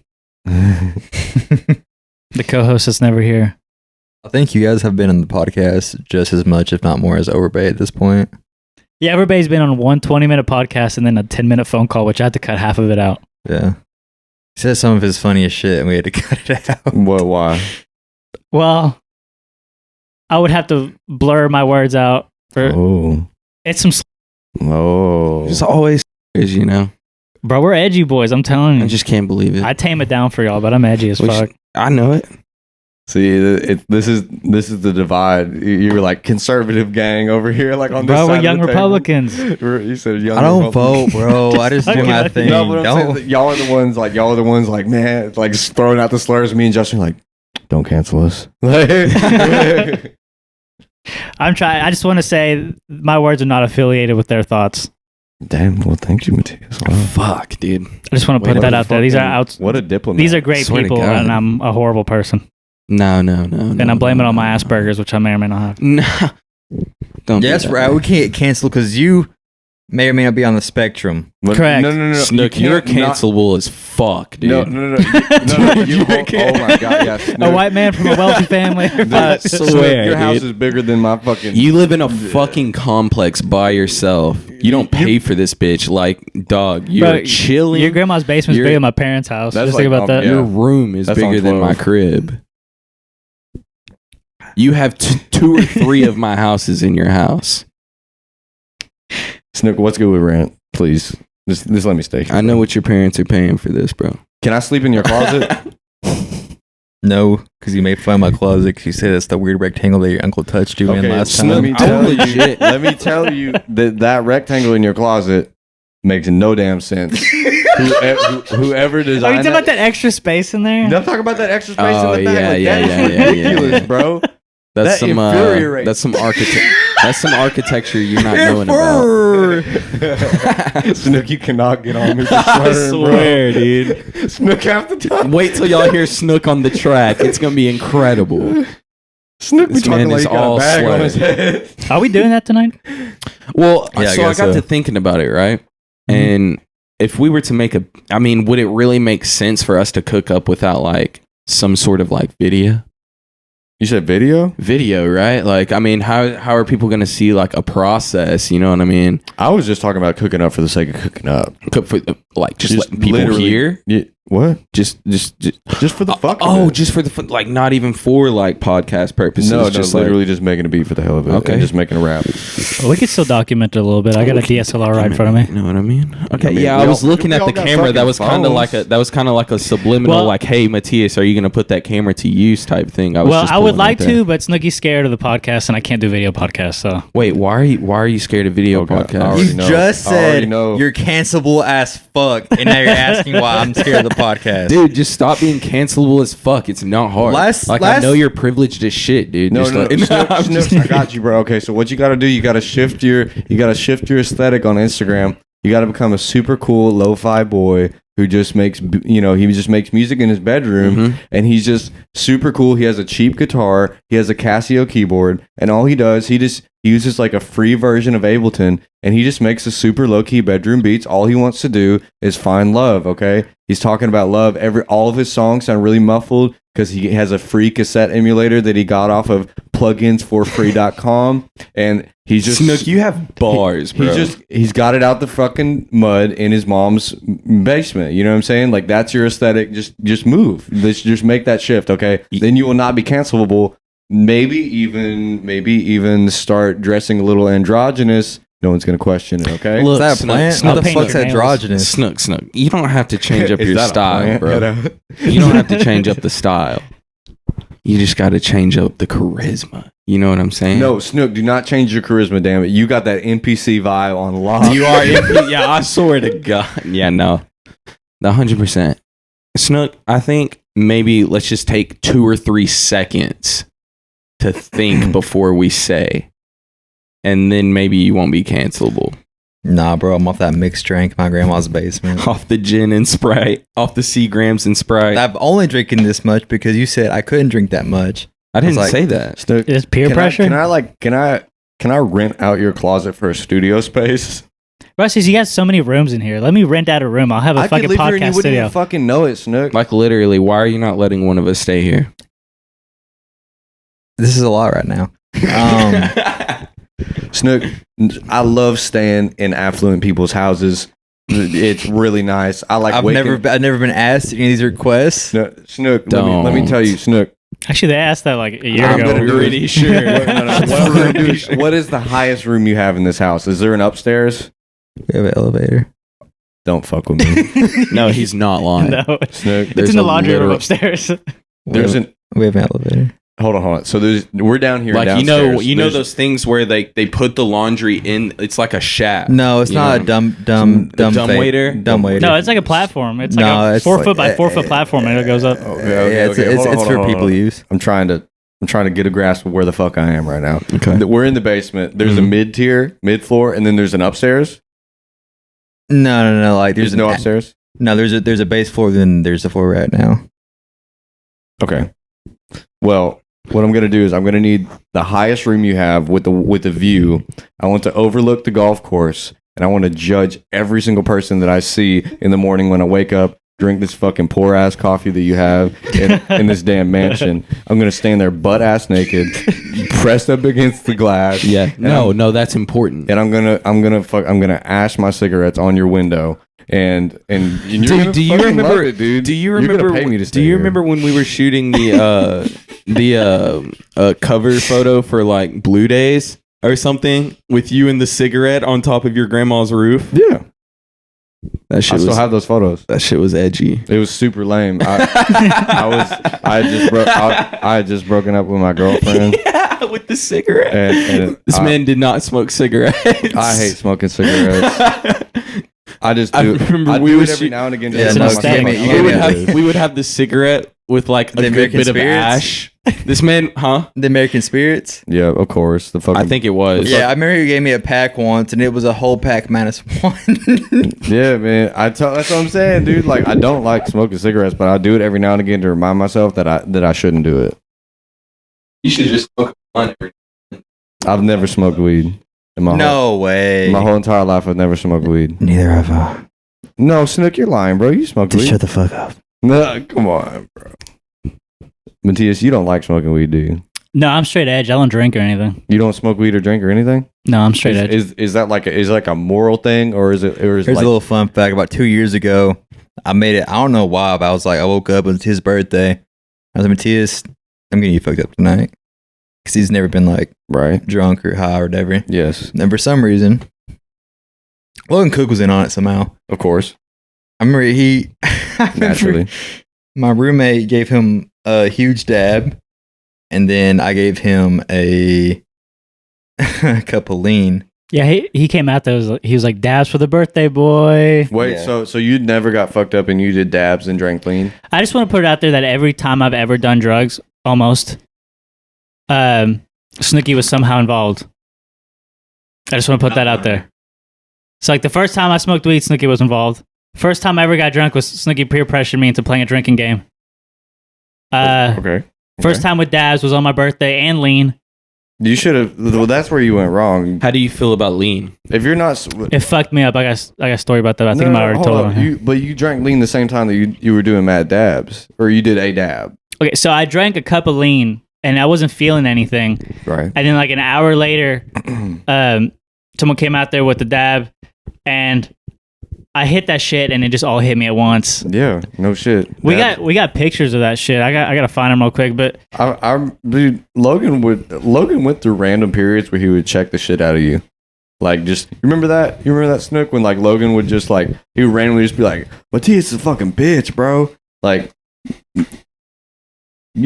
The co-host is never here. I think you guys have been on the podcast just as much, if not more, as Overbay at this point. Yeah, everybody's been on one 20-minute podcast and then a 10-minute phone call, which I had to cut half of it out. Yeah. He said some of his funniest shit and we had to cut it out. What? Why? Well, I would have to blur my words out. Oh. It's some... Oh. Just always, Bro, we're edgy boys, I'm telling you. I just can't believe it. I tame it down for y'all, but I'm edgy as fuck. I know it. See, this is the divide. You were like conservative gang over here, like on this Bro, side we're young of the table. Republicans. You said young. I don't Republicans. vote, bro. I just do my thing. No, but I'm saying Don't. that y'all are the ones like man, like just throwing out the slurs. Me and Justin are like, don't cancel us. I'm trying. I just want to say my words are not affiliated with their thoughts. Damn. Well, thank you, Matias. Wow. Fuck, dude. I just want to put that out there. These are out. What a diplomat. These are great Swear to people, God. and I'm a horrible person. No. And I'm blaming it on my Asperger's, which I may or may not have. No. Don't. Yeah, do that's that. right. We can't cancel because you may or may not be on the spectrum. But- Correct. No. Snook, You you're can't not- cancelable as fuck, dude. No. No. You oh my god. Yes. A white man from a wealthy family. I swear, your house dude. is bigger than my fucking. You live in a fucking complex by yourself. You don't pay for this bitch. Like, dog, you're Bro, chilling. Your grandma's basement's You're- bigger than my parents' house. That's Just think like, about that. yeah. Your room is That's on bigger than 12. my crib. You have two or three of my houses in your house. Snook, what's good with rent? Please, just let me stay here. I know what your parents are paying for this, bro. Can I sleep in your closet? No, because you made fun of my closet because you said that's the weird rectangle that your uncle touched you in last so let time. me I'm tell you. legit. Let me tell you that rectangle in your closet makes no damn sense. Whoever Are you designed talking about that extra space in there? No, talk about that extra space Oh, in the back. yeah, Like, yeah, that yeah, is yeah, ridiculous, yeah. bro. That's That some infuriates. that's some architect. That's some architecture you're not knowing about. Snook, you cannot get on me for I swearing, swear, dude. bro. Snook half the time. Wait till y'all hear Snook on the track. It's gonna be incredible. Snook be This talking man like is he got all a bag on his sweat. head. Are we doing that tonight? Well, Yeah, I so I guess got so. to thinking about it, right? And if we were to make would it really make sense for us to cook up without like some sort of like video? You said video? Video, right? Like, I mean, how are people gonna see like a process? You know what I mean? I was just talking about cooking up for the sake of cooking up. Cook for like just Just letting people literally- hear. Yeah, what? Just Just for the fuck of oh, it. just for the fun, like not even for like podcast purposes. No, just literally just making a beat for the hell of it. Okay. And just making a rap. Well, we could still document it a little bit. I got a DSLR right in front of me. You know what I mean? Okay. I mean, Yeah, we I was all- looking we at all the got camera. That fucking was kind of phones. like a subliminal, Well- like, "Hey, Matias, are you gonna put that camera to use?" type thing. Well, just I would pulling like it there. to, but Snooki's scared of the podcast, and I can't do video podcasts. So Wait, why are you scared of video Oh, God. I podcasts? already You know. just I already said know. you're cancelable as fuck, and now you're asking why I'm scared of the podcast. Dude, just stop being cancelable as fuck. It's not hard. I Last- know you're privileged as shit, dude. No, Just no, like- Snook, I'm Snook, just- I got you, bro. Okay, so what you got to do? You got to shift your aesthetic on Instagram. You got to become a super cool lo-fi boy who just makes he just makes music in his bedroom, Mhm. and he's just super cool. He has a cheap guitar, he has a Casio keyboard, and all he does, he uses like a free version of Ableton, and he just makes a super low-key bedroom beats. All he wants to do is find love. Okay, he's talking about love. All of his songs sound really muffled because he has a free cassette emulator that he got off of pluginsforfree.com, and he's just Snook, you have bars, bro. he's got it out the fucking mud in his mom's basement. You know what I'm saying? Like, that's your aesthetic. Just move. Just make that shift, okay? Then you will not be cancelable. Maybe even start dressing a little androgynous No one's gonna question it. Okay. Look, Is that a Snook, plant? Snook, What the paint fuck's your nails. androgynous? Snook. You don't have to change up Is your that a style, plant? bro. You don't have to change up the style. You just got to change up the charisma. You know what I'm saying? No, Snook, do not change your charisma, damn it. You got that NPC vibe on lock. You are. Yeah, I swear to God. Yeah, no. 100%. Snook, I think maybe let's just take 2 or 3 seconds to think before we say. And then maybe you won't be cancelable. Nah, bro, I'm off that mixed drink in my grandma's basement. Off the gin and Sprite. Off the Seagrams and Sprite. I've only drinking this much because you said I couldn't drink that much. I didn't like- say that. Snook, Is peer pressure? Can I rent out your closet for a studio space? Rusty, you got so many rooms in here. Let me rent out a room. I'll have a I fucking could live here and you podcast wouldn't studio. even fucking know it, Snook. Like literally, why are you not letting one of us stay here? This is a lot right now. Snook, I love staying in affluent people's houses. It's really nice. I like I've never been asked any of these requests. Snook, let me tell you, Snook. Actually, they asked that like a year I'm ago. gonna do Pretty it. sure. What I'm gonna do is- what is the highest room you have in this house? Is there an upstairs? We have an elevator. Don't fuck with me. No, he's not lying. No, Snook, it's There's in the a laundry room literal- upstairs. there's an We have an elevator. hold on. So we're down here Like downstairs. you know There's- those things where they put the laundry in. It's like a shaft. No, it's You not know? a dumb waiter? Dumb waiter. No, it's like a platform. It's No, like a it's 4 like- foot by 4 foot platform, and it goes up. Okay, It's hold on, for hold people on. use. I'm trying to get a grasp of where the fuck I am right now. Okay. We're in the basement. There's a mid floor, and then there's an upstairs. No. Like There's no upstairs. No, there's a base floor. Then there's a floor right now. Okay. Well, what I'm gonna do is I'm gonna need the highest room you have with the view. I want to overlook the golf course, and I want to judge every single person that I see in the morning when I wake up. Drink this fucking poor ass coffee that you have in this damn mansion. I'm gonna stand there butt ass naked, pressed up against the glass. Yeah. And No, that's important. And I'm gonna ash my cigarettes on your window. And you're gonna Do you fucking remember? love it, dude? Do you You're remember? gonna pay me to stay do you here. remember when we were shooting the cover photo for like Blue Days or something with you and the cigarette on top of your grandma's roof? Yeah, That I shit still was have those photos. that shit was edgy. It was super lame. I had just broken up with my girlfriend. Yeah, with the cigarette. And This man did not smoke cigarettes. I hate smoking cigarettes. I just I do. remember I we do would it every shoot- now and again. Yeah, just to no, remind myself you I'm gave me- not we would doing have we would have the cigarette with like a The good American bit of Spirits? ash. This man, huh? The American Spirits. Yeah, of course. The fucking. I think it was. Yeah, I remember you gave me a pack once, and it was a whole pack minus one. Yeah, man. That's what I'm saying, dude. Like, I don't like smoking cigarettes, but I do it every now and again to remind myself that I shouldn't do it. You should just smoke a blunt every I've never smoked weed in my No way. my whole entire life. I've never smoked weed. Neither have I. No, Snook, you're lying, bro. You smoked Just weed. shut the fuck up. No, come on, bro. Matias, you don't like smoking weed, do you? No, I'm straight edge. I don't drink or anything. You don't smoke weed or drink or anything? No, I'm straight edge. Is that like a moral thing, or is it? Or is Here's like, a little fun fact. About 2 years ago, I made it. I don't know why, but I was like, I woke up. It was his birthday. I was like, Matias, I'm getting you fucked up tonight. Because he's never been like right? drunk or high or whatever. Yes, And for some reason, Logan Cook was in on it somehow. of course, I remember naturally. my roommate gave him a huge dab, and then I gave him a cup of lean. Yeah, he came out there. He was like, dabs for the birthday boy. Wait, Yeah. so you never got fucked up and you did dabs and drank lean? I just want to put it out there that every time I've ever done drugs, almost, Snooki was somehow involved. I just want to put that out there. So like the first time I smoked weed, Snooki was involved. First time I ever got drunk was Snooki peer pressured me into playing a drinking game. Okay. First time with dabs was on my birthday and lean. You should have. Well, that's where you went wrong. How do you feel about lean? If you're not, It fucked me up. I got a story about that. I think I might already hold told up. it. But you drank lean the same time that you were doing mad dabs, or you did a dab, Okay, so I drank a cup of lean and I wasn't feeling anything. right? And then like an hour later, someone came out there with the dab and I hit that shit and it just all hit me at once. Yeah, no shit. We got pictures of that shit. I gotta find them real quick, but Dude, Logan went through random periods where he would check the shit out of you. Like, just you remember that? You remember that Snook when like Logan would just like he would randomly just be like, "Matias is a fucking bitch, bro." Like, you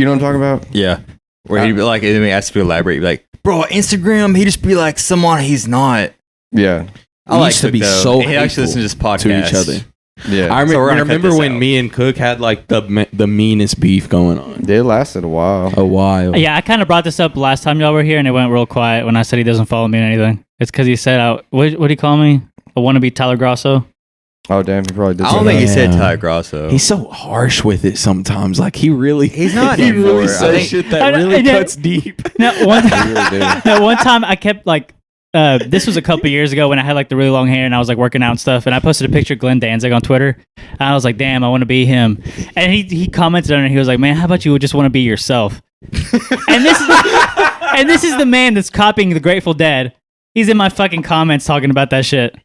know what I'm talking about? Yeah. Where he'd be like, and then he asked to elaborate, he'd be like, bro, Instagram, he just be like someone he's not. Yeah, We used to be so he actually listens to this podcast to each other. yeah. I So we're gonna cut remember this when out. me and Cook had like the meanest beef going on. It lasted a while. A while. Yeah, I kind of brought this up last time y'all were here, and it went real quiet when I said he doesn't follow me or anything. It's because he said, what did he call me? A wannabe Tyler Grosso? Oh damn, he probably did. I say don't think he that. said Yeah. Ty Grosso. He's so harsh with it sometimes. Like he really, He's not he anymore. really I says think- shit that I know- really I know. cuts deep. No, one, He really did. no, one time I kept like, this was a couple years ago when I had like the really long hair and I was like working out and stuff, and I posted a picture of Glenn Danzig on Twitter, and I was like, damn, I want to be him. And he commented on it. He was like, man, how about you just want to be yourself? and this is the man that's copying the Grateful Dead. He's in my fucking comments talking about that shit.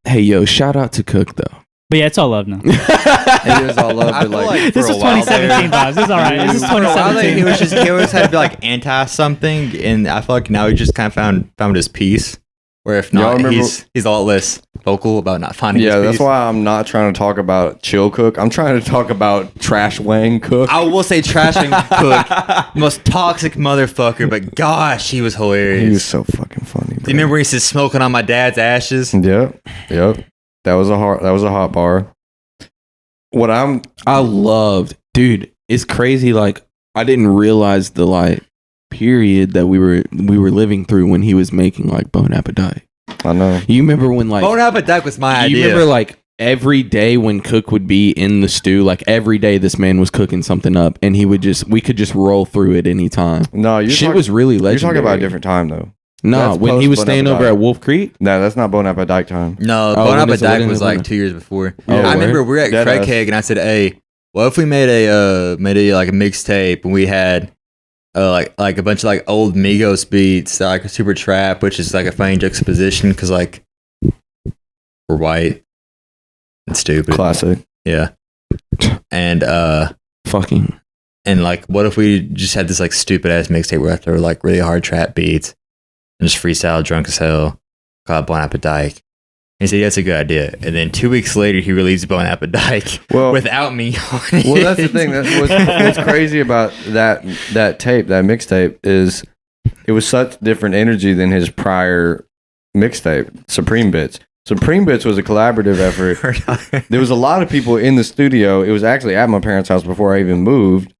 Hey yo, shout out to Cook though. But yeah, it's all love now. It was all love, I but feel like, This for is a while there- 2017 vibes. This is all right. This is For a while there, 2017. he always had to be like anti something, and I feel like now he just kind of found his peace. Where if Y'all not, remember- he's a lot less vocal about not finding. yeah, his that's peace. why I'm not trying to talk about chill Cook. I'm trying to talk about trash Wang Cook. I will say trashing Cook, most toxic motherfucker, but gosh, he was hilarious. He was so fucking funny. Do you remember when he said smoking on my dad's ashes? Yep. That was a hot bar. I loved, dude. It's crazy. Like I didn't realize the like period that we were living through when he was making like Bon Appetit. I know. You remember when like Bon Appetit was my you idea. remember like every day when Cook would be in the stew, like every day this man was cooking something up, and we could just roll through it anytime. No, Shit was really You're legendary. talking about a different time though. No, That's when he was post staying Bon over Appetit. at Wolf Creek. No, that's not Bon Appetit time. No, Oh, Bon when is it? Appetit When was is it? like 2 years before. Oh, I remember word? we were at Dead Craig ass. Keg and I said, "Hey, what if we made a like a mixtape and we had like a bunch of like old Migos beats, like a super trap, which is like a funny juxtaposition because like we're white and stupid, Classic. yeah, and Fucking. and like what if we just had this like stupid ass mixtape where after like really hard trap beats and just freestyle drunk as hell, called Bon Appetit." He said, "That's a good idea." And then 2 weeks later, he released Bon Appetit Well, without me on it. well, that's the thing. What's crazy about that tape, that mixtape, is it was such different energy than his prior mixtape, Supreme Bits. Supreme Bits was a collaborative effort. There was a lot of people in the studio. It was actually at my parents' house before I even moved,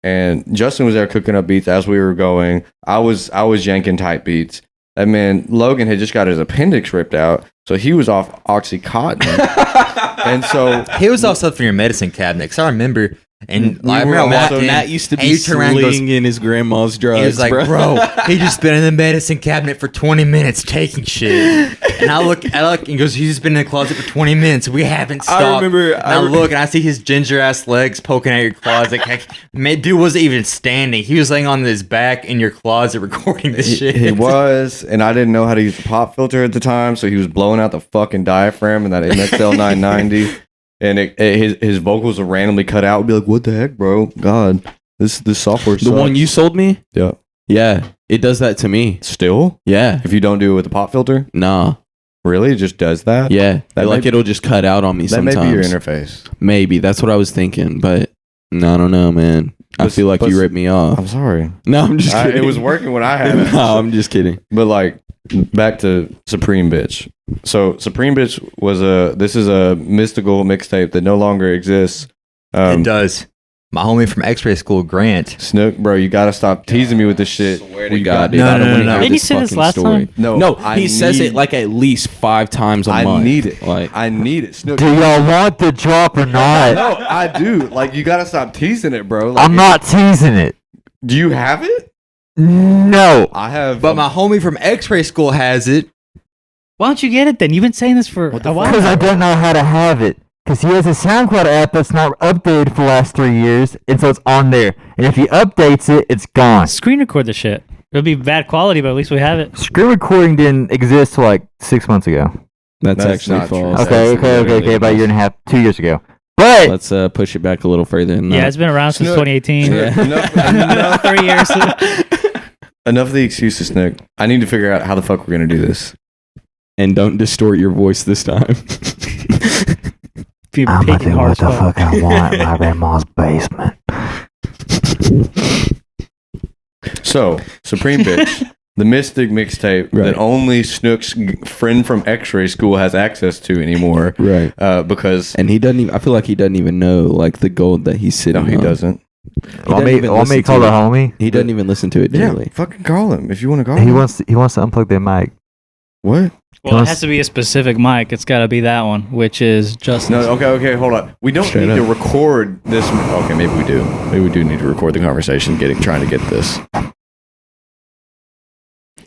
and Justin was there cooking up beats as we were going. I was yanking type beats. That man Logan had just got his appendix ripped out, so he was off OxyContin, and so He was also from your medicine cabinet. Cause I remember, and We I were remember I also- walked in, Matt used to and be he turned around and goes- slinging in his grandma's drugs. he was like, bro, he just been in the medicine cabinet for 20 minutes taking shit. And I look, and he goes, he's just been in the closet for 20 minutes. We haven't stopped. And I look, and I see his ginger ass legs poking out your closet. Heck, man, dude wasn't even standing. He was laying on his back in your closet recording this shit. He was, and I didn't know how to use the pop filter at the time, so he was blowing out the fucking diaphragm in that MXL 990, and his vocals would randomly cut out. Would be like, "What the heck, bro? God, this software." the one you sold me. yeah, Yeah, it does that to me. still, Yeah, if you don't do it with the pop filter, nah. really, it just does that. Yeah, That like may- it'll just cut out on me that sometimes. may be your interface. Maybe that's what I was thinking, but no, I don't know, man. I But- feel like but- you ripped me off. I'm sorry. No, I'm just kidding. It was working when I had it. No, I'm just kidding. But like back to Supreme Bitch. So Supreme Bitch was this is a mystical mixtape that no longer exists. It does. My homie from X-ray school, Grant. Snook, bro, you gotta stop teasing me with this shit. Swear We to God, got- dude. No, I don't no, wanna no, hear no. Didn't you this say this fucking last story. time? No, He says it like at least 5 times a I month. need it. Like, I need it. Snook. Do y'all want the drop or not? No, I do. Like, you gotta stop teasing it, bro. Like, I'm not teasing it. Do you have it? No. I have. But my homie from X-ray school has it. Why don't you get it then? You've been saying this for a while. Because I don't know how to have it. Because he has a SoundCloud app that's not updated for the last 3 years, and so it's on there. And if he updates it, it's gone. Screen record the shit. It'll be bad quality, but at least we have it. Screen recording didn't exist till like 6 months ago. that's That's actually not true. false. Okay, about a year and a half, 2 years ago. But Let's push it back a little further. Than Yeah, that. it's been around since Snook. 2018. Snook, enough, 3 years. enough of the excuses, Snook. I need to figure out how the fuck we're gonna do this. and don't distort your voice this time. Be I'm gonna picking do hard what as the fuck. fuck I want in my grandma's basement. So, Supreme Bitch, the Mystic mixtape Right. that only Snook's friend from X-Ray School has access to anymore. Right. Because And he doesn't even, I feel like he doesn't even know like the gold that he's sitting no, he on. doesn't. Want even me listen to call to the it. homie? He doesn't even listen to it Yeah, daily. fucking call him if you want to call He him. wants to unplug their mic. What? Well, it has to be a specific mic. It's got to be that one, which is just No, okay, hold on. We don't Straight need to up. record this. Okay, maybe we do. Maybe we do need to record the conversation, trying to get this.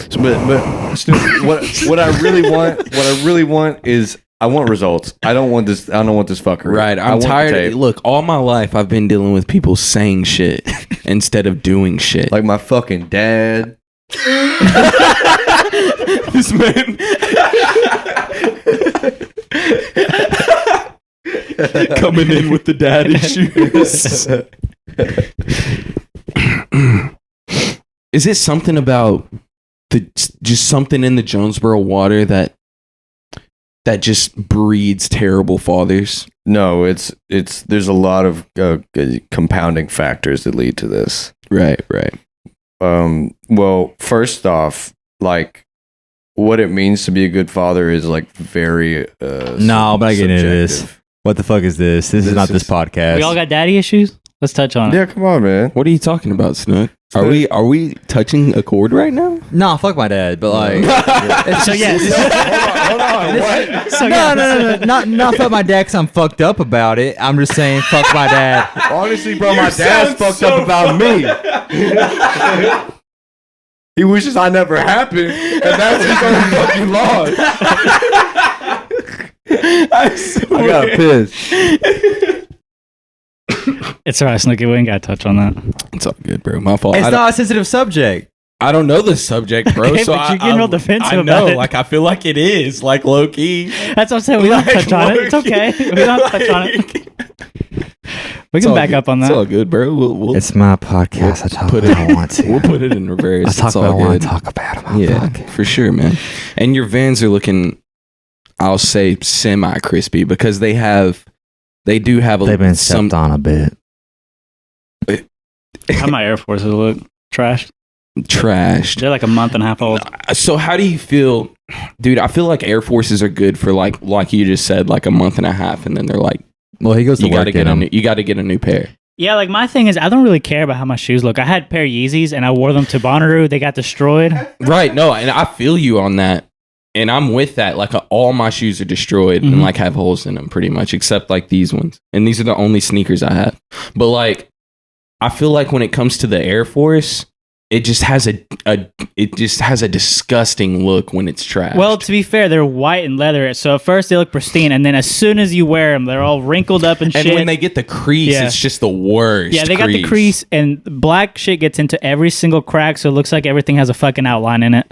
So, but Snoop, what I really want is I want results. I don't want this fuckery. Right. I I'm want the tired. tape. Look, all my life I've been dealing with people saying shit instead of doing shit. Like my fucking dad. This man coming in with the dad issues. Is it something about just something in the Jonesboro water that just breeds terrible fathers? No, it's there's a lot of compounding factors that lead to this. Right. Well, first off, like what it means to be a good father is like very No, but I get into this. subjective. What the fuck is this? This is not this podcast. We all got daddy issues. Let's touch on it. Yeah, come on, man. What are you talking about, Snook? Are we touching a chord right now? No, fuck my dad, but like, So yes. Hold on. What? So no, not fuck my dad because I'm fucked up about it. I'm just saying fuck my dad. Honestly, bro, my dad's fucked up about me. He wishes I never happened, and that's his own fucking loss. I got pissed. It's all right, Snooki. We ain't got to touch on that. It's all good, bro. My fault. It's not a sensitive subject. I don't know the subject, bro. Okay, so but you're getting real defensive I know, about it. like I feel like it is, like low key. That's what I'm saying. We don't touch on it. It's okay. We don't touch on it. We can back up on It's all that. good, bro. We'll It's my podcast. I talk put what it- I want to. we'll put it in reverse. I talk It's what I all want good. to talk about. On my Yeah, podcast. for sure, man. And your Vans are looking, I'll say, semi crispy because they do have They've been some stepped on a bit. How my Air Forces look? Trashed. trashed. They're like a month and a half old. So how do you feel, dude? I feel like Air Forces are good for like you just said, like a month and a half, and then they're like, Well, he goes to you got to work get in a them. new, you got to get a new pair. Yeah, like my thing is, I don't really care about how my shoes look. I had a pair of Yeezys and I wore them to Bonnaroo. They got destroyed. Right? No, and I feel you on that, and I'm with that. Like all my shoes are destroyed Mhm. and like have holes in them, pretty much, except like these ones. And these are the only sneakers I have. But like, I feel like when it comes to the Air Force, it just has a disgusting look when it's trashed. Well, to be fair, they're white and leather, so at first they look pristine, and then as soon as you wear them, they're all wrinkled up and and shit. when they get the crease, Yeah. it's just the worst. Yeah, they got the crease, and black shit gets into every single crack, so it looks like everything has a fucking outline in it.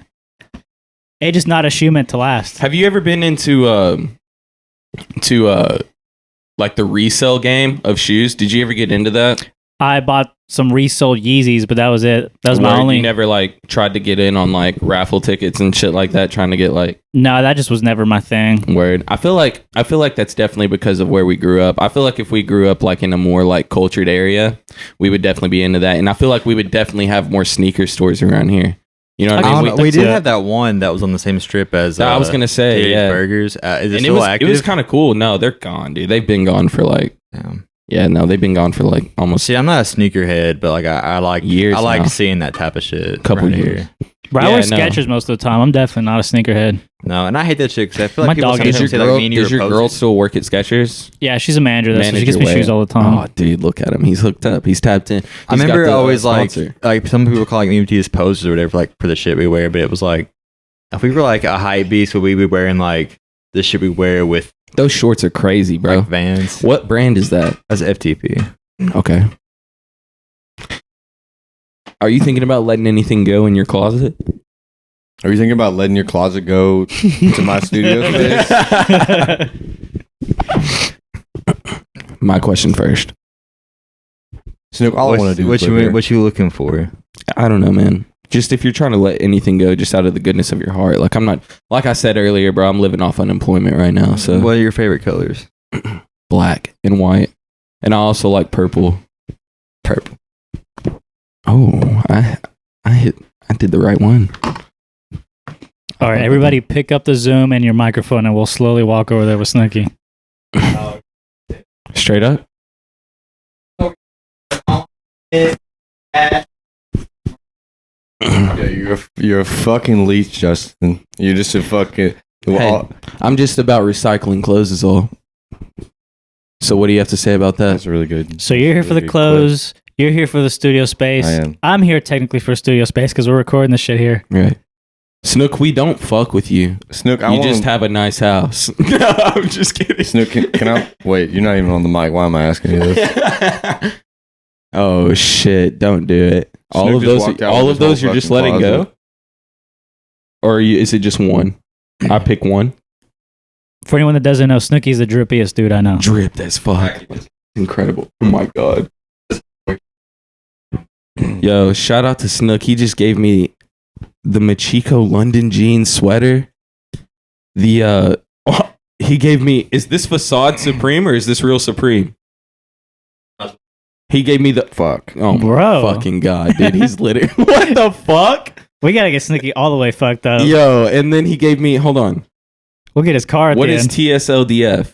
It's just not a shoe meant to last. Have you ever been into like the resale game of shoes? Did you ever get into that? I bought some resold Yeezys, but that was it. That was my Where only. You never like tried to get in on like raffle tickets and shit like that, trying to get like No, that just was never my thing. word. I feel like that's definitely because of where we grew up. I feel like if we grew up like in a more like cultured area, we would definitely be into that. And I feel like we would definitely have more sneaker stores around here. You know what I I I mean? don't know. We did Yeah. have that one that was on the same strip as. I was gonna say, TH yeah. Burgers. Is it And still active? it was kind of cool. No, they're gone, dude. They've been gone for like Damn. yeah, no, they've been gone for like almost See, I'm not a sneakerhead, but like I like Years I like now. seeing that type of shit. Couple right years. here. But I Yeah, wear no. Skechers most of the time. I'm definitely not a sneakerhead. No, and I hate that shit because I feel My like people dog sometimes hates say like me and you does are your posing. girl still work at Skechers? Yeah, she's a manager. That's Manage she gets your me way shoes all the time. Oh, dude, look at him. He's hooked up. He's tapped in. I He's got remember the, always sponsor. like some people call like Matias poses or whatever like for the shit we wear, but it was like if we were like a hype beast, would we be wearing like the shit we wear with Those shorts are crazy, bro. like Vans? What brand is that? That's FTP. Okay. Are you thinking about letting anything go in your closet? Are you thinking about letting your closet go to my studio space? My question first. Snook, all I want to do is what live here. you looking for? I don't know, man. Just if you're trying to let anything go, just out of the goodness of your heart. Like I'm not, like I said earlier, bro. I'm living off unemployment right now. So What are your favorite colors? black and white, and I also like purple. Purple. Oh, I did the right one. All right, everybody, pick up the Zoom and your microphone, and we'll slowly walk over there with Snooki. Straight up. Yeah, you're a fucking leech, Justin. You're just a fucking. Hey, I'm just about recycling clothes is all. So what do you have to say about that? That's really good. So you're here for the Really good clothes. You're here for the studio space. I am. I'm here technically for studio space because we're recording this shit here. Right. Snook, we don't fuck with you. Snook, You just have a nice house. No, I'm just kidding. Snook, can I wait? You're not even on the mic. Why am I asking you this? Oh shit! Don't do it. Snook All of just those, walked out all with of his those, whole you're just fucking letting go, closet. or is it just one? I pick one. For anyone that doesn't know, Snooki's the drippiest dude I know. Drip as fuck. Incredible. Oh my god. Yo, shout out to Snook. He just gave me the Machiko London jeans sweater. The he gave me, is this Facade Supreme or is this real Supreme? He gave me the Fuck. oh Bro. my fucking god, dude. He's literally what the fuck? We gotta get Snooki all the way fucked up. Yo, and then he gave me, hold on. We'll get his car at What the is end. TSLDF?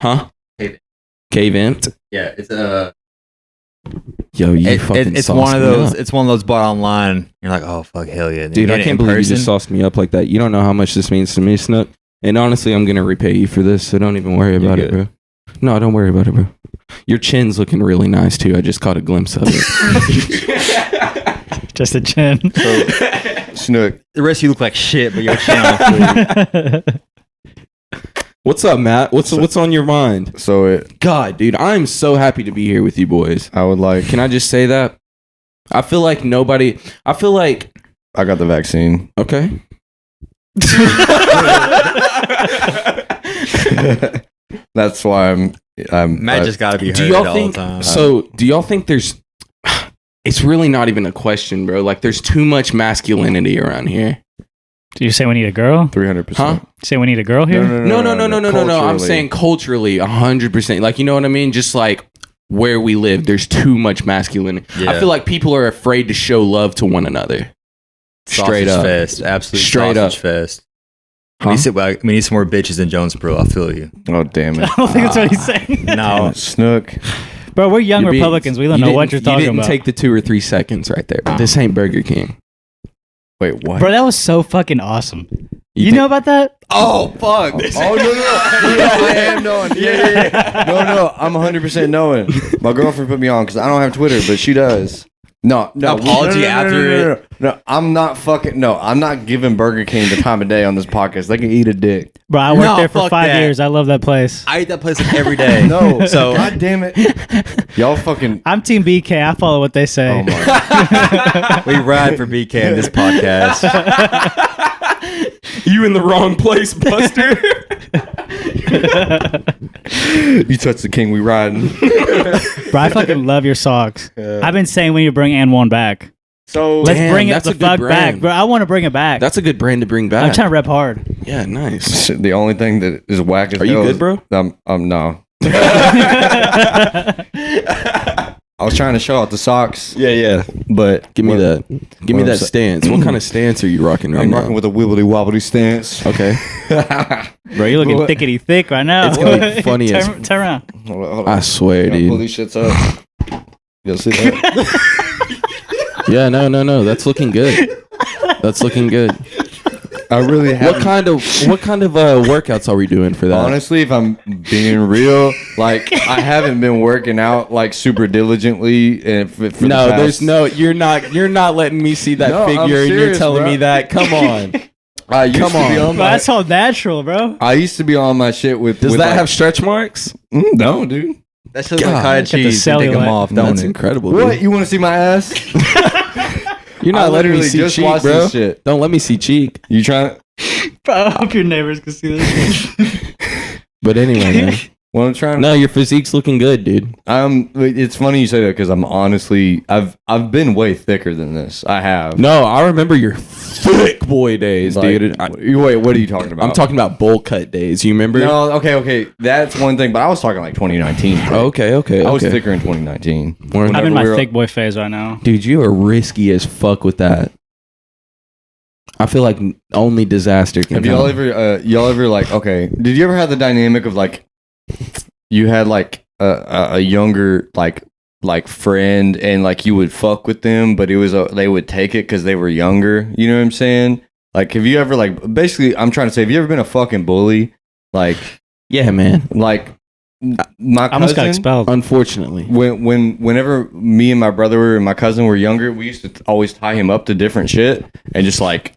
Huh? Cave Imp. Yeah, it's a. Yo, you fucking It's sauced one of me those. up. It's one of those bought online. You're like, oh fuck, hell yeah, Dude, I can't believe you just sauced me up like that. You don't know how much this means to me, Snook. And honestly, I'm gonna repay you for this, so don't even worry about it, bro. No, don't worry about it, bro. Your chin's looking really nice too. I just caught a glimpse of it. Just a chin. Snook, The rest of you look like shit, but your chin on fleek. What's up, Matt? What's on your mind? so God, dude, I'm so happy to be here with you boys. I would like. Can I just say that? I feel like I got the vaccine. okay. That's why I'm. Matt just got to be Do heard y'all all think the time. so? Do y'all think there's? It's really not even a question, bro. Like, there's too much masculinity around here. Do you say we need a girl? 300%. Huh? Say we need a girl here? No. I'm Culturally. saying culturally, 100%. Like, you know what I mean? Just like where we live, there's too much masculinity. Yeah. I feel like people are afraid to show love to one another. Straight Sausage up. fest, absolute Straight sausage up. fest. Huh? We need some more bitches in Jonesboro. I feel you. Oh damn it! I don't think that's what he's saying. No, Snook. Bro, we're young You're being- Republicans. We don't know what you're talking You didn't about. take the 2 or 3 seconds right there. This ain't Burger King. Wait, what? Bro, that was so fucking awesome. You think- know about that? Oh fuck! Oh no! I am knowing. Yeah. No, I'm 100% knowing. My girlfriend put me on because I don't have Twitter, but she does. No. Apology after it. No, I'm not fucking. No, I'm not giving Burger King the time of day on this podcast. They can eat a dick. Bro, I worked No, there for fuck 5 that. years. I love that place. I eat that place like every day. No, So god damn it, y'all fucking. I'm Team BK. I follow what they say. Oh my. we ride for BK in this podcast. You in the wrong place, Buster. You touch the king, we riding. Bro, I fucking love your socks. I've been saying we need to bring N1 back. So Let's Damn, bring it that's the a good fuck brand. back, bro. I want to bring it back. That's a good brand to bring I'm back. trying to rep hard. Yeah, nice. the only thing that is whack as Are you hell good, is- bro? No. I was trying to show out the socks, Yeah. but Give me what- that. Give me what that I'm sa- stance. What kind of stance are you rocking right I'm now? rocking with a wibbly wobbly stance. Okay. Bro, you're looking What? thickety thick right now. It's gonna be funny as- turn around. Hold on. I swear, Pull dude. these shits up. You'll see that. Yeah, no. That's looking good. That's looking good. I really have. What kind of workouts are we doing for that? Honestly, if I'm being real, like I haven't been working out like super diligently, and for the No, past- there's no. You're not letting me see that No, I'm figure, and you're serious, telling bro. me that. Come on. I used Come to be on. on Bro, my. that's all natural, bro. I used to be on my shit with. Does with that like, have stretch marks? No, dude. That shit's God, like cottage look at the cheese. You take them cellulite. off, don't That's it? incredible. What? Dude. You want to see my ass? You're not I letting me literally see just cheek, watched bro. this shit. Don't let me see cheek. You trying? Bro, I hope your neighbors can see this. But anyway, man. What I'm trying. No, your physique's looking good, dude. It's funny you say that because I'm honestly, I've been way thicker than this. I have. No, I remember your thick boy days, Like, dude. wait, what are you talking about? I'm talking about bowl cut days. You remember? No, okay. That's one thing, but I was talking like 2019. Bro. Okay. I was thicker in 2019. I'm in my we were- thick boy phase right now. Dude, you are risky as fuck with that. I feel like only disaster can Have come. y'all ever like? Okay, did you ever have the dynamic of like, you had like a younger like friend and like you would fuck with them, but it was they would take it because they were younger. You know what I'm saying? Like, have you ever like basically? I'm trying to say, have you ever been a fucking bully? Like, Yeah, man. like my I almost got cousin. expelled. Unfortunately. Whenever me and my brother and my cousin were younger, we used to always tie him up to different shit and just like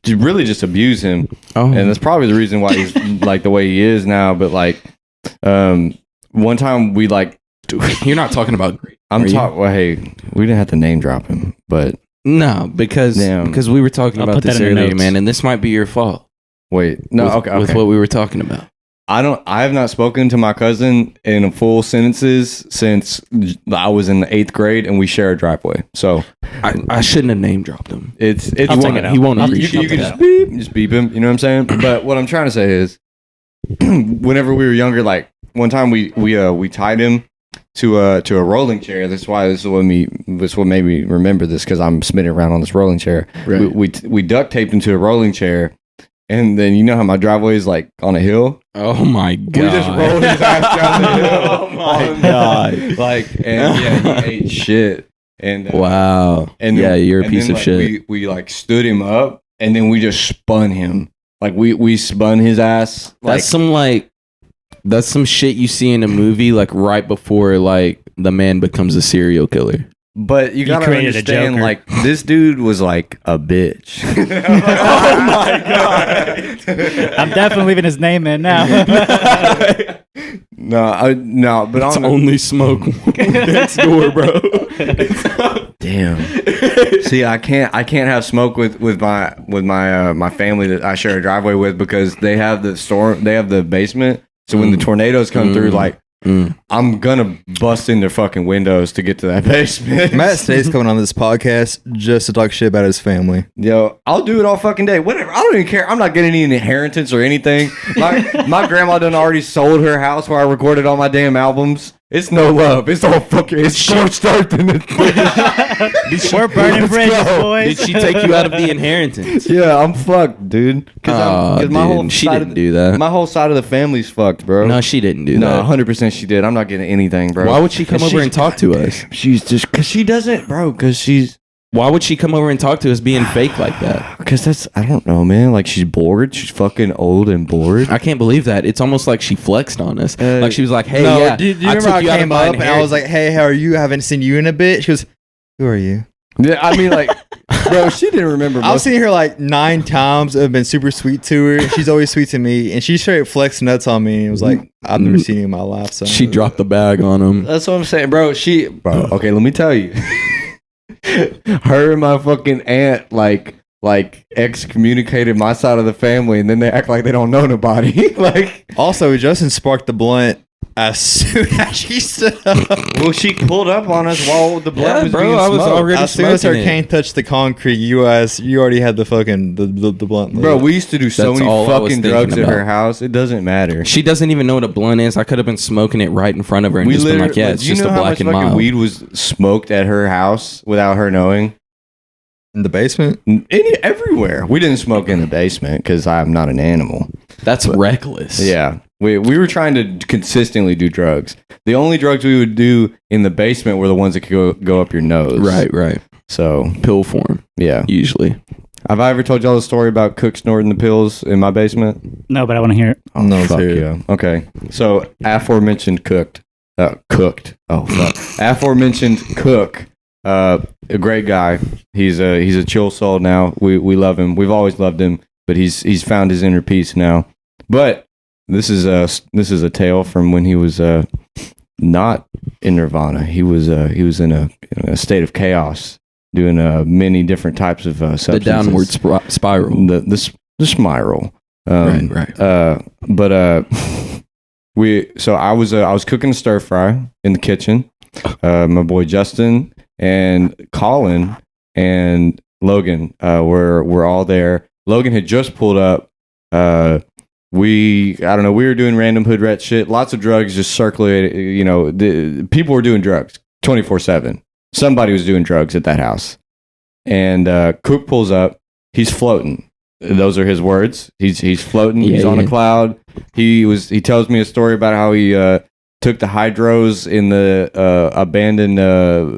really just abuse him. Oh. And that's probably the reason why he's like the way he is now. But like, one time we like, You're not talking about. I'm Are you? talking. Well, hey, we didn't have to name drop him, but No, because Damn. we were talking I'll about put that this in the earlier, notes. man, and this might be your fault. wait, no, with, okay, with what we were talking about. I have not spoken to my cousin in full sentences since I was in the 8th grade, and we share a driveway. So I shouldn't have name dropped him. it's I'll take it out. He won't I'll- appreciate you can that. just beep him. You know what I'm saying? But what I'm trying to say is, whenever we were younger, like one time we tied him to a rolling chair. That's why this is what made me remember this, because I'm spinning around on this rolling chair. Right. We duct taped him to a rolling chair, and then you know how my driveway is like on a hill. Oh my god! We just rolled his ass down the hill. Oh my On- God. Like, and yeah, he ate shit. And Wow. and yeah, then- you're a and piece then, of like, shit. We like stood him up, and then we just spun him. Like we spun his ass. Like, That's some shit you see in a movie, like right before like the man becomes a serial killer. but you gotta created a understand, Joker. like this dude was like a bitch. Oh my god! I'm definitely leaving his name in now. No, but It's on only smoke next door, bro. damn. See, I can't have smoke with my family that I share a driveway with, because they have the basement. So when the tornadoes come through, like I'm gonna bust in their fucking windows to get to that basement. Matt stays coming on this podcast just to talk shit about his family. Yo, I'll do it all fucking day. Whatever. I don't even care. I'm not getting any inheritance or anything. My grandma done already sold her house where I recorded all my damn albums. It's no love. It's all fucking. It's scorched earth in it. We're burning bridges, boys. Did she take you out of the inheritance? Yeah, I'm fucked, dude. Because my whole she side didn't of do that. my whole side of the family's fucked, bro. No, she didn't do No, that. 100% she did. I'm not getting anything, bro. Why would she come over and talk to us? She's just because she doesn't, bro. Why would she come over and talk to us being fake like that? Because that's, I don't know, man. Like, she's bored. She's fucking old and bored. I can't believe that. It's almost like she flexed on us. Like she was like, "Hey, no, yeah, do you I remember took I you out of came my up and I was like, "Hey, how are you? I haven't seen you in a bit." She goes, "Who are you?" Yeah, I mean, like, bro, she didn't remember. I've seen her like 9 times. I've been super sweet to her. She's always sweet to me, and she straight flexed nuts on me. And was like, "I've never seen you in my life." So She dropped the bag on him. That's what I'm saying, bro. Okay, let me tell you. Her and my fucking aunt, like excommunicated my side of the family, and then they act like they don't know nobody. Like, Also, Justin sparked the blunt as soon as she stood up. well, she pulled up on us while the blood was bro, being I was smoked. already As soon as her smoking it. cane touched the concrete, you already had the fucking the blunt. Bro, we used to do so That's many all I was fucking thinking drugs at about. her house. It doesn't matter. She doesn't even know what a blunt is. I could have been smoking it right in front of her and just been like, "Yeah, it's do you just know a how black much and fucking mild." weed was smoked at her house without her knowing? in the basement. Everywhere. We didn't smoke in the basement because I'm not an animal. That's reckless. Yeah. We were trying to consistently do drugs. The only drugs we would do in the basement were the ones that could go up your nose. Right. So, Pill form, yeah. usually. Have I ever told y'all the story about Cook snorting the pills in my basement? No, but I want to hear it. Oh, No, fuck dude. yeah. Okay. So, aforementioned cooked. Oh, fuck. Aforementioned Cook. A great guy. He's a chill soul now. We love him. We've always loved him, but he's found his inner peace now. But this is a tale from when he was not in nirvana. He was in a state of chaos, doing many different types of substances. The downward spiral. The spiral. Right. But I was cooking a stir fry in the kitchen. My boy Justin and Colin and Logan were all there. Logan had just pulled up. We were doing random hood rat shit. Lots of drugs just circulated. You know, people were doing drugs 24/7. Somebody was doing drugs at that house. And Cook pulls up. He's floating. Those are his words. He's floating. He's on a cloud. He tells me a story about how he took the hydros in the abandoned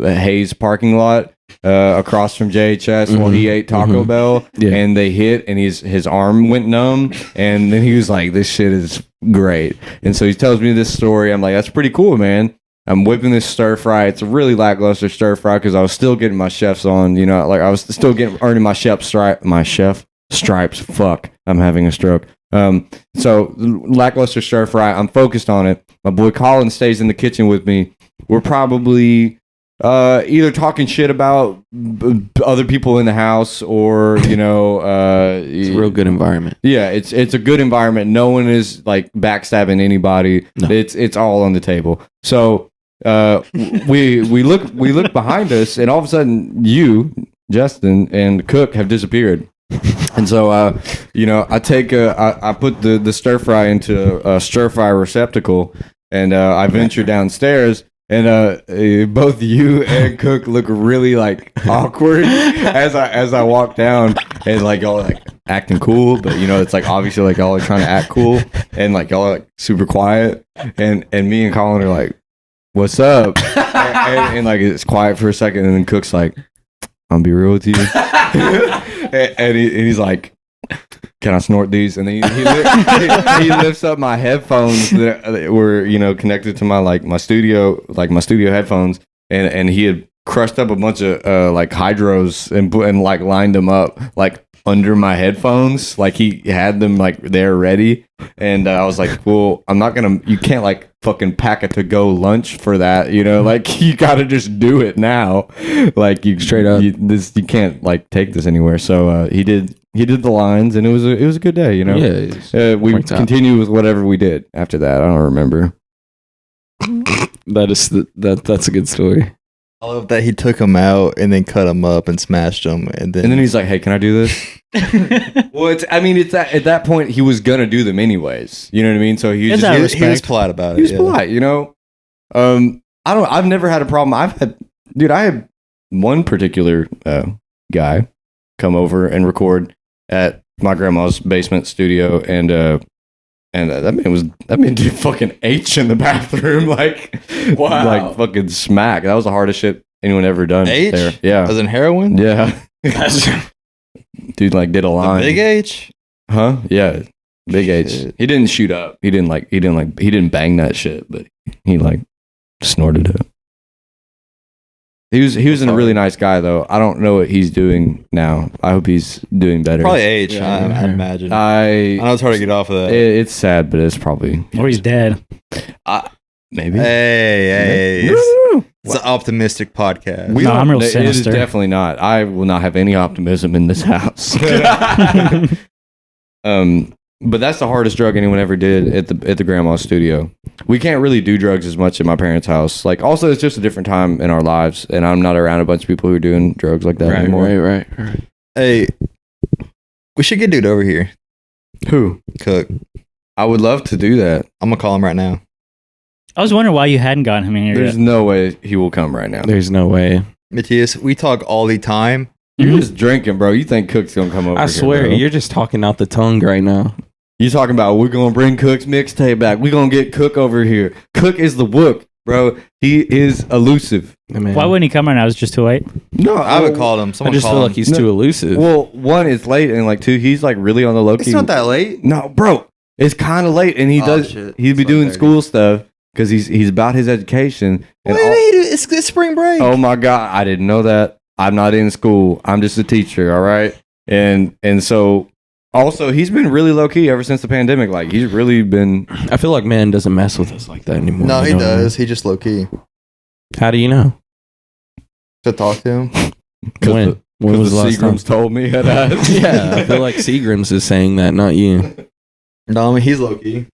Hayes parking lot across from JHS while he ate Taco Bell, and they hit, and his arm went numb, and then he was like, "This shit is great." And so he tells me this story. I'm like, "That's pretty cool, man." I'm whipping this stir fry. It's a really lackluster stir fry because I was still getting my chefs on. You know, like I was still earning my chef stripes. Fuck, I'm having a stroke. So lackluster stir fry. I'm focused on it. My boy Colin stays in the kitchen with me. We're probably either talking shit about other people in the house, or you know, it's a real good environment. Yeah, it's a good environment. No one is like backstabbing anybody. No. It's all on the table. So we look behind us, and all of a sudden, you, Justin, and Cook have disappeared. And so, you know, I put the stir fry into a stir fry receptacle, and I venture downstairs, and both you and Cook look really like awkward as I walk down, and like y'all are, like acting cool, but you know, it's like obviously like y'all are trying to act cool, and like y'all are like super quiet, and me and Colin are like, "What's up?" and like it's quiet for a second, and then Cook's like, "I'll be real with you." And he's like, "Can I snort these?" And then he lifts up my headphones that were, you know, connected to my studio headphones, and he had crushed up a bunch of like hydros and like lined them up like under my headphones, like he had them like there ready. And I was like, "Well, you can't like fucking pack a to-go lunch for that, you know, like you gotta just do it now, like you straight up, you can't like take this anywhere." So he did the lines, and it was a good day, you know. Yeah, we continued with whatever we did after that. I don't remember. That's a good story. I love that he took him out and then cut him up and smashed him, and then he's like, "Hey, can I do this?" Well, it's at that point he was gonna do them anyways. You know what I mean? So he was polite about it. He was polite, you know. I've never had a problem. I had one particular guy come over and record at my grandma's basement studio, and that man did fucking H in the bathroom, like wow, like fucking smack. That was the hardest shit anyone ever done. H? There. Yeah. As in heroin? Yeah. Dude like did a line. The big H? Huh? Yeah. Big H. Shit. He didn't shoot up. He didn't bang that shit, but he like snorted it. He was a really nice guy though. I don't know what he's doing now. I hope he's doing better. Probably H, I imagine. I know it's hard to get off of that. It's sad, but it's probably, or he's dead. Maybe. Hey. It's an optimistic podcast. I'm real sinister. It is definitely not. I will not have any optimism in this house. But that's the hardest drug anyone ever did at the grandma's studio. We can't really do drugs as much at my parents' house. Like, also, it's just a different time in our lives, and I'm not around a bunch of people who are doing drugs like that anymore. Right. Hey, we should get dude over here. Who? Cook. I would love to do that. I'm gonna call him right now. I was wondering why you hadn't gotten him in here. There's no way he will come right now. There's no way. Matias, we talk all the time. You're just drinking, bro. You think Cook's gonna come over? I swear, here, you're just talking out the tongue right now. You talking about we're gonna bring Cook's mixtape back? We're gonna get Cook over here. Cook is the wook, bro. He is elusive. Man. Why wouldn't he come right now? It's just too late. No, I haven't called him. I just feel like he's too elusive. Well, one, it's late, and like two, he's like really on the low key. It's not that late. No, bro, it's kind of late, and he'd be doing school stuff because he's about his education. And it's spring break. Oh my god, I didn't know that. I'm not in school. I'm just a teacher. All right, and so. Also, he's been really low key ever since the pandemic. Like, he's really been. I feel like man doesn't mess with us like that anymore. No, he does. He just low key. How do you know? To talk to him. When was the last time? Seagrams told me that. Yeah, I feel like Seagrams is saying that, not you. No, I mean he's low key.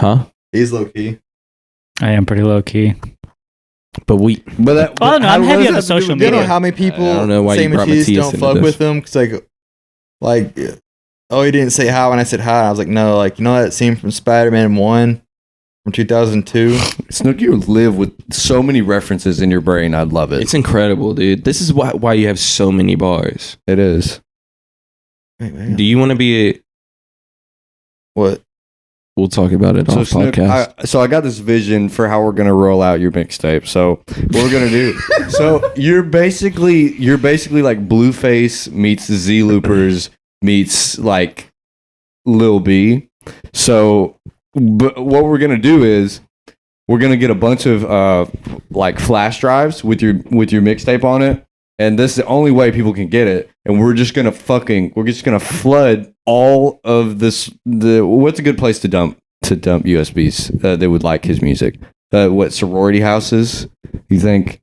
Huh? He's low key. I am pretty low key. But we, But that, Oh, no, I'm heavy on the social You media. know how many people I don't know why say you brought Matias Matias don't into fuck this. with him? Cause like, oh, he didn't say hi when I said hi. I was like, no, like, you know that scene from Spider-Man 1 from 2002? Snooki would live with so many references in your brain. I'd love it. it's incredible, dude. This is why you have so many bars. It is. Wait, Do you want to be a? what? We'll talk about it off Snook, podcast. so I got this vision for how we're gonna roll out your mixtape. So what we're gonna do? So you're basically like Blueface meets the Z Loopers meets like Lil B. So, but what we're gonna do is we're gonna get a bunch of like flash drives with your mixtape on it, and this is the only way people can get it. And we're just gonna flood all of this. What's a good place to dump USBs? They would like his music. What sorority houses? You think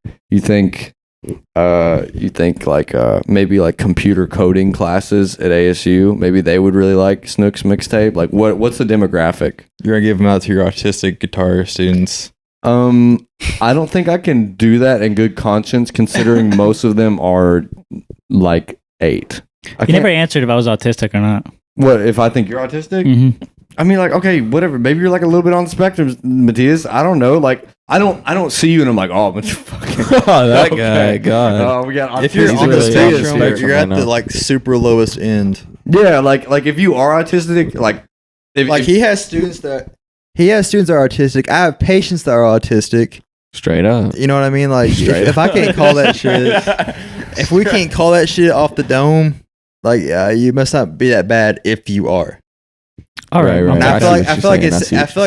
like maybe like computer coding classes at ASU? Maybe they would really like Snook's mixtape. Like what's the demographic? You're gonna give him out to your autistic guitar students. I don't think I can do that in good conscience, considering most of them are like 8. You never answered if I was autistic or not. What if I think you're autistic? Mm-hmm. I mean, like, okay, whatever. Maybe you're like a little bit on the spectrum, Matias. I don't know. Like, I don't see you, and I'm like, oh, but fucking. That guy, God. We got. If you're He's on the really spectrum, on the spectrum you're at right the now. like super lowest end. Yeah, like if you are autistic, like, if He has students that are autistic. I have patients that are autistic. Straight up. You know what I mean? Like if I can't call that shit, if we can't call that shit off the dome, like you must not be that bad if you are. All right. Right, And right. I feel like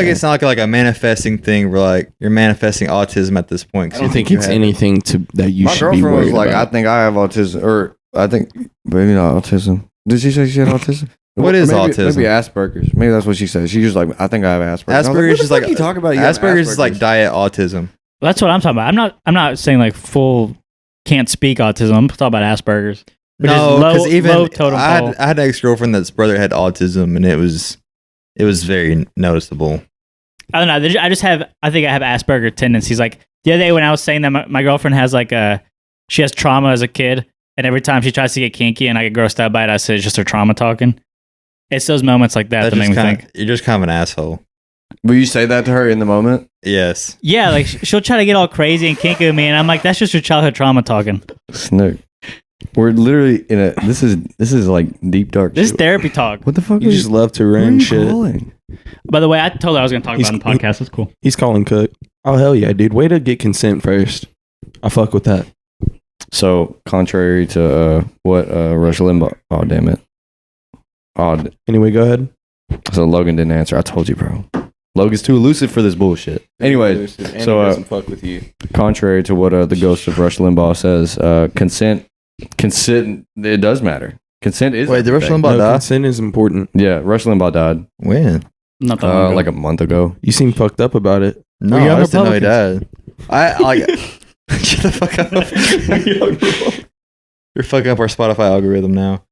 it's not like a manifesting thing where like you're manifesting autism at this point. I don't think it's anything that you my should be girlfriend was worried like, about. I think I have autism, or I think maybe not autism. Did she say she had autism? What is Maybe- autism? Maybe Asperger's. Maybe that's what she said. She just like, I think I have Asperger's. Asperger's is like you talk about. You have Asperger's is like diet autism. That's what I'm talking about. I'm not saying like full can't speak autism. I'm talking about Asperger's. Which No, is because even low totem pole. I had an ex-girlfriend that's brother had autism, and it was very noticeable. I don't know. I think I have Asperger tendencies. Like the other day when I was saying that my girlfriend has she has trauma as a kid, and every time she tries to get kinky and I get grossed out by it, I say it's just her trauma talking. It's those moments like that make me think. You're just kind of an asshole. Will you say that to her in the moment? Yes. Yeah, like she'll try to get all crazy and kinky with me, and I'm like, that's just your childhood trauma talking. Snook. We're literally in a. This is like deep dark. This is shit. therapy talk. What the fuck? You is just love to who are run you shit. calling? By the way, I told her I was going to talk about it on the podcast. That's cool. He's calling Cook. Oh, hell yeah, dude. Way to get consent first. I fuck with that. So contrary to what Rush Limbaugh. Oh damn it. Odd. Anyway, go ahead. So Logan didn't answer. I told you, bro. Logan's too elusive for this bullshit. Anyway, so doesn't fuck with you. contrary to what the ghost of Rush Limbaugh says, consent, it does matter. Consent is. Wait, did Rush everything. Limbaugh die? Consent is important. Yeah, Rush Limbaugh died When? Not that long ago. like a month ago. You seem fucked up about it. No, We're young I just didn't know he died. I like. Shut the fuck up. You're fucking up our Spotify algorithm now.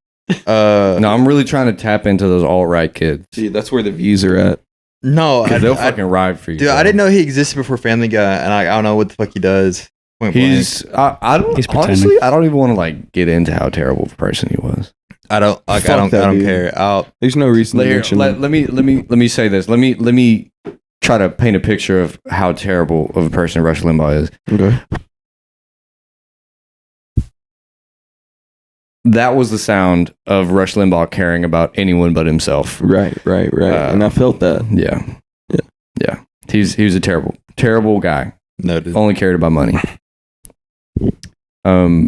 No, I'm really trying to tap into those alt-right kids. See, that's where the views are at. No, They'll fucking ride for you. dude, bro. I didn't know he existed before Family Guy, and I don't know what the fuck he does. Point blank. I don't He's pretending. honestly. I don't even want to like get into how terrible of a person he was. I don't like. Fuck I don't that dude. care. There's no reason to mention Let me say this. Let me try to paint a picture of how terrible of a person Rush Limbaugh is. Okay. That was the sound of Rush Limbaugh caring about anyone but himself. Right. And I felt that. Yeah. He was a terrible guy. Noted. Only cared about money. A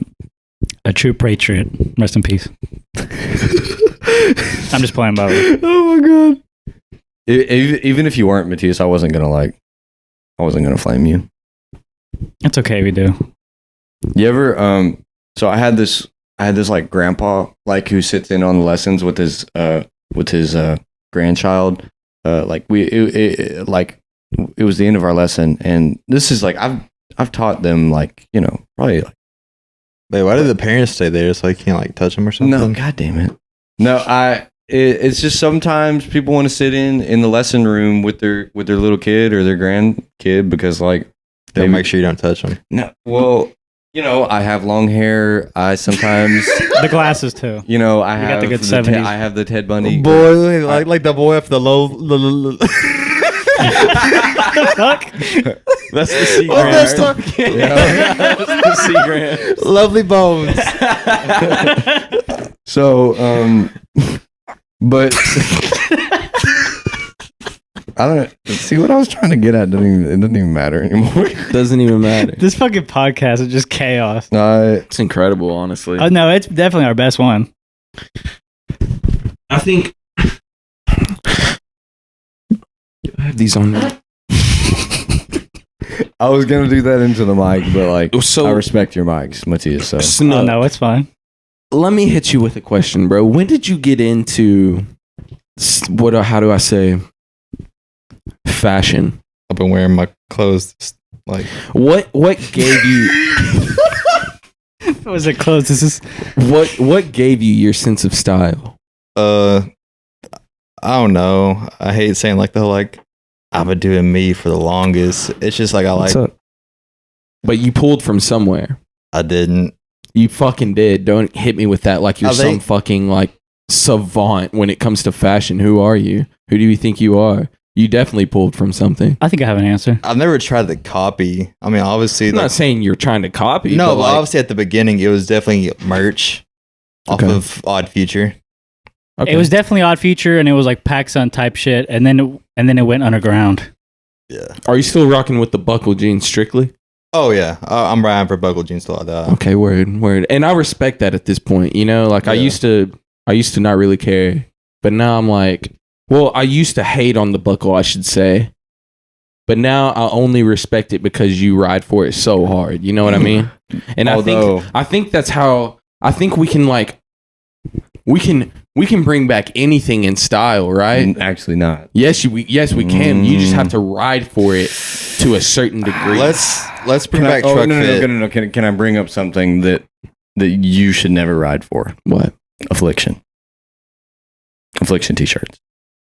true patriot. Rest in peace. I'm just playing, by the way. Oh my god. Even if you weren't Matias, I wasn't gonna flame you. It's okay, we do. You ever so I had this like grandpa like who sits in on the lessons with his grandchild. It was the end of our lesson, and this is like I've taught them like, you know, probably like, Wait, why did the parents stay there so I can't like touch him or something? no, god damn it. No, it's just sometimes people want to sit in the lesson room with their little kid or their grandkid because like They'll make sure you don't touch them. no, well, you know, I have long hair. I sometimes, The glasses too. you know, I You got have the good Ted- 70s. I have the Ted Bundy. Boy, like the boy off the low. The fuck? That's the Seagram. Oh, that's right? That's the Seagram. Lovely bones. So, but I don't see what I was trying to get at. It doesn't even matter anymore. Doesn't even matter. This fucking podcast is just chaos. It's incredible, honestly. Oh no, it's definitely our best one. I think I have these on there. I was gonna do that into the mic, but like, So- I respect your mics, Matias. So Snook, Oh no, it's fine. let me hit you with a question, bro. When did you get into how do I say fashion? I've been wearing my clothes like What gave you Was it close? This is what gave you your sense of style? I don't know. I hate saying like the whole like I've been doing me for the longest. It's just like What's up? But you pulled from somewhere. I didn't. You fucking did. Don't hit me with that like you're I some think- fucking like savant when it comes to fashion. Who are you? Who do you think you are? You definitely pulled from something. I think I have an answer. I've never tried to copy. I mean, obviously, I'm not saying you're trying to copy. no, but but like, obviously at the beginning it was definitely merch off Okay. of Odd Future. okay. It was definitely Odd Future, and it was like PacSun type shit, and then it went underground. Yeah. Are you still rocking with the buckle jeans strictly? Oh yeah, I'm riding for buckle jeans till I die. Okay, word. And I respect that at this point. You know, like I Yeah. used to not really care, but now I'm like, well, I used to hate on the buckle, I should say, but now I only respect it because you ride for it so hard. You know what I mean? And I think that's how I think we can like we can bring back anything in style, right? actually not. Yes, we can. You just have to ride for it to a certain degree. Let's bring Can back I, truck no, fit. no. Can I bring up something that you should never ride for? What? Affliction t-shirts.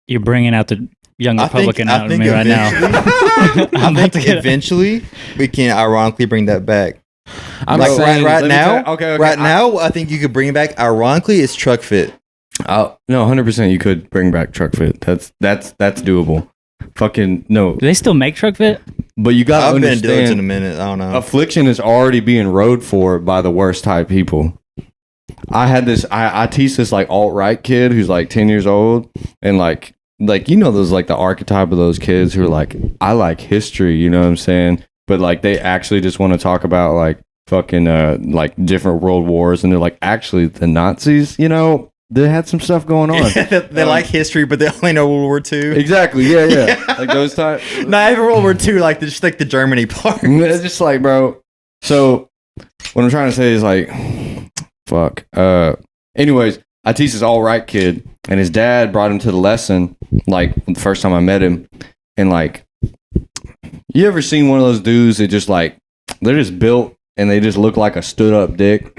You're bringing out the young Republican out of me right now. I I'm about to think get eventually we can ironically bring that back. I'm Like saying, right let me now, tell- okay, right now, I think you could bring it back. Ironically, it's truck fit. No, 100%. You could bring back truck fit. That's doable. Fucking no, Do they still make truck fit? but you gotta I've been doing it in a understand. minute. I don't know. Affliction is already being rode for by the worst type people. I had this. I teach this like alt right kid who's like 10 years old, and like you know those like the archetype of those kids who are like, I like history. You know what I'm saying? But like they actually just want to talk about like fucking like different world wars, and they're like, actually the Nazis, you know, they had some stuff going on. they like history, but they only know World War II. Exactly. Yeah. Like those type. Not even World War II, like just like the Germany part. It's just like, bro. So what I'm trying to say is like, fuck. Anyways, I teach this all right kid, and his dad brought him to the lesson like the first time I met him, and like, you ever seen one of those dudes that just like they're just built and they just look like a stood up dick?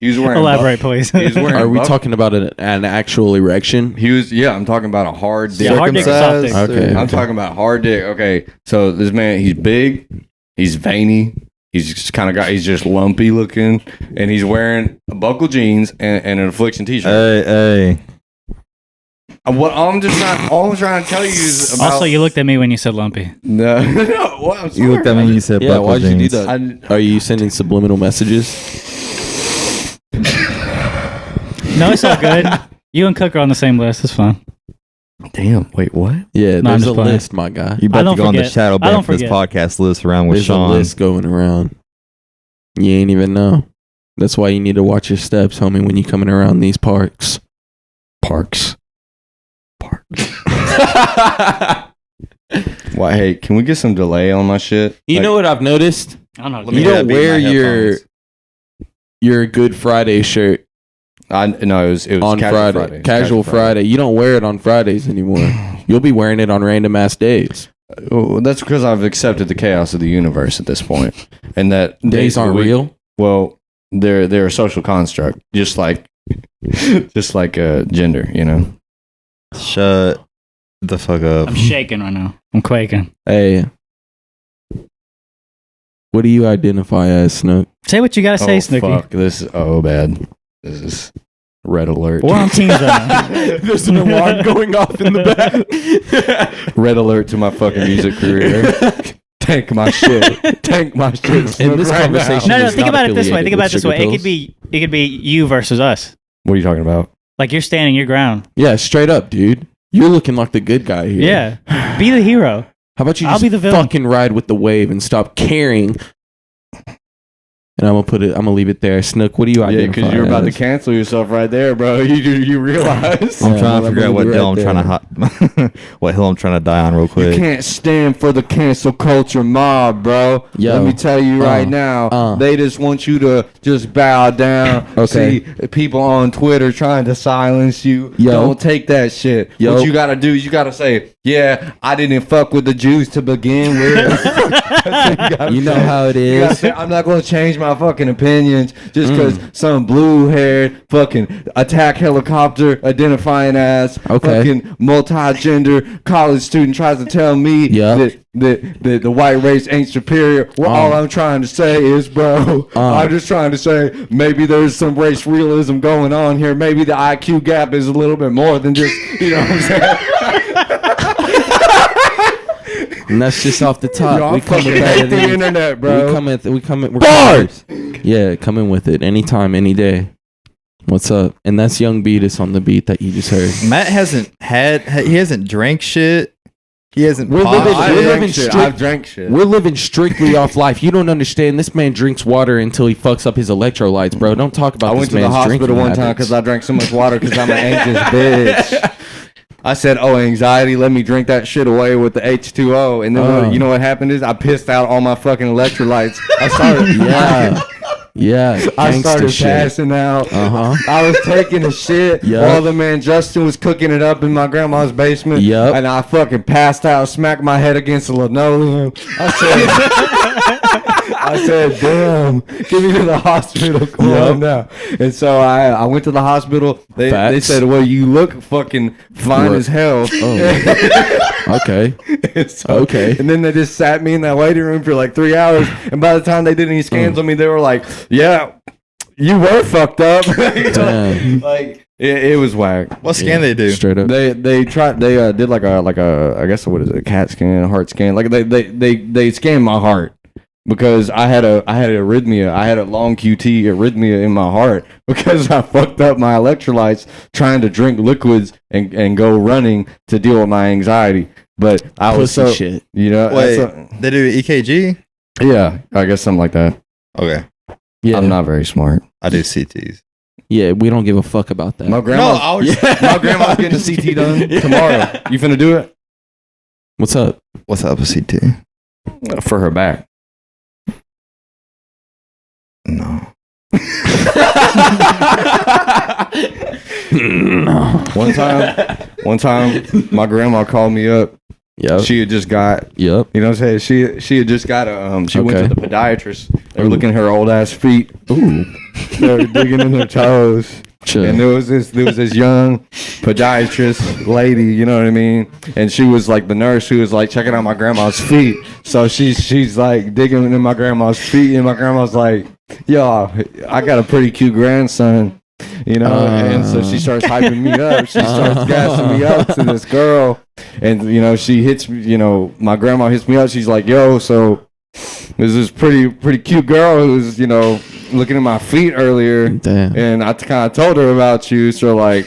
He was wearing Elaborate, please. He was wearing are we buff- talking about an actual erection? He was, yeah. I'm talking about a hard dick. Yeah, hard dick or soft dick. Okay. I'm talking about hard dick. Okay, so this man, he's big, he's veiny, he's just kind of got, he's just lumpy looking, and he's wearing a buckle jeans and an Affliction t-shirt. Hey. What I'm just trying, all I'm trying to tell you is about. Also, you looked at me when you said lumpy. no, no. What, I'm You looked at me sorry. and you said, Yeah, buckle why'd you do jeans. that? Are you sending subliminal messages? No, it's all good. You and Cook are on the same list. It's fine. Damn. Wait, what? Yeah, No, I'm there's just a playing. list, my guy. You I about don't to go on the forget. shadow I ban don't for this forget. podcast list around with There's Sean. a list going around. You ain't even know. That's why you need to watch your steps, homie, when you coming around these parks. Parks. Why? Hey, can we get some delay on my shit? You Like, know what I've noticed? I don't know. Let me You hear don't that beat in wear my your headphones. Good Friday shirt no, it was on casual Friday. Friday. It was Casual Friday. You don't wear it on Fridays anymore. You'll be wearing it on random ass days. Well, that's because I've accepted the chaos of the universe at this point, and that Days aren't real. Well, they're a social construct, just like Just like gender, you know. Shut the fuck up. I'm shaking right now. I'm quaking. Hey, what do you identify as, Snook? Say what you gotta say, Snooki. Fuck, this is bad. This is red alert. We're on teams right now. There's an alarm going off in the back. Red alert to my fucking music career. Tank my shit. Tank my shit. In this conversation, No, is think not about it this way. affiliated Think about it with this way. sugar It could be you versus us. What are you talking about? Like you're standing your ground. Yeah, straight up, dude. You're looking like the good guy here. Yeah. Be the hero. How about you I'll just be the villain. fucking ride with the wave and stop caring? And I'm gonna leave it there. Snook, what do you identify? Yeah, because you're about to as? cancel yourself right there, bro. You realize? I'm Yeah, trying to I'm figure out what right hill I'm there. trying to what hill I'm trying to die on real You quick. can't stand for the cancel culture mob, bro. Yo. Let me tell you right now, they just want you to just bow down. Okay. See people on Twitter trying to silence you. Yo. Don't take that shit. Yo. What you gotta do is you gotta say, yeah, I didn't fuck with the Jews to begin with. You know how it You gotta is. say, I'm not gonna change my fucking opinions just because some blue-haired fucking attack helicopter identifying as Okay. fucking multi-gender college student tries to tell me Yep. that the white race ain't superior. Well, all I'm trying to say is, bro, I'm just trying to say maybe there's some race realism going on here. Maybe the IQ gap is a little bit more than just, you know what I'm saying? And that's just off the top. Yo, we I'm come fucking with hate the that. internet, bro. We come in. Bars! Yeah, come in with it anytime, any day. What's up? And that's Young Beatus on the beat that you just heard. Matt he hasn't drank shit. He hasn't We're popped living- I we're shit. drank living shit. strict- I've drank shit. We're living strictly off life. You don't understand. This man drinks water until he fucks up his electrolytes, bro. Don't talk about I this went to the man's hospital drinking one time habits. because I drank so much water because I'm an anxious bitch. I said, "Oh, anxiety, let me drink that shit away with the H2O." And then you know what happened is I pissed out all my fucking electrolytes. I started, Yeah, I gangsta started shit. passing out. Uh-huh. I was taking a shit Yup. while the man Justin was cooking it up in my grandma's basement. Yup. And I fucking passed out, smacked my head against the linoleum. I said, damn, get me to the hospital. Come on now. And so I went to the hospital. They Facts. said, well, you look fucking fine Look. as hell. Okay. And so- Okay. And then they just sat me in that waiting room for like 3 hours. And by the time they did any scans on me, they were like, yeah, you were fucked up. Damn. Like, it was whack. What scan they do? Straight up. They did like a I guess what is it, a CAT scan, a heart scan. Like they scanned my heart because I had arrhythmia. I had a long QT arrhythmia in my heart because I fucked up my electrolytes trying to drink liquids and go running to deal with my anxiety. But I was Pussy so shit. you know Wait, that's they do EKG? yeah, I guess something like that. Okay. Yeah. I'm not very smart. I do CTs. Yeah, we don't give a fuck about that. My grandma's my grandma's getting a CT done tomorrow. You finna do it What's up? What's up with CT? for her back. No. One time, my grandma called me up. Yep. She had just got, Yep. you know what I'm saying? She had just got a, she went Okay. to the podiatrist. They were looking at her old ass feet. Ooh. They were digging in her toes. Chill. And there was this young podiatrist lady, you know what I mean? And she was like the nurse who was like checking out my grandma's feet. So she's like digging in my grandma's feet, and my grandma's like, yo, I got a pretty cute grandson. You know, and so she starts hyping me up. She starts gassing me up to this girl. And, you know, she hits me, you know, my grandma hits me up. She's like, yo, so there's this pretty cute girl who's, you know, looking at my feet earlier. Damn. And I kind of told her about you. So, like,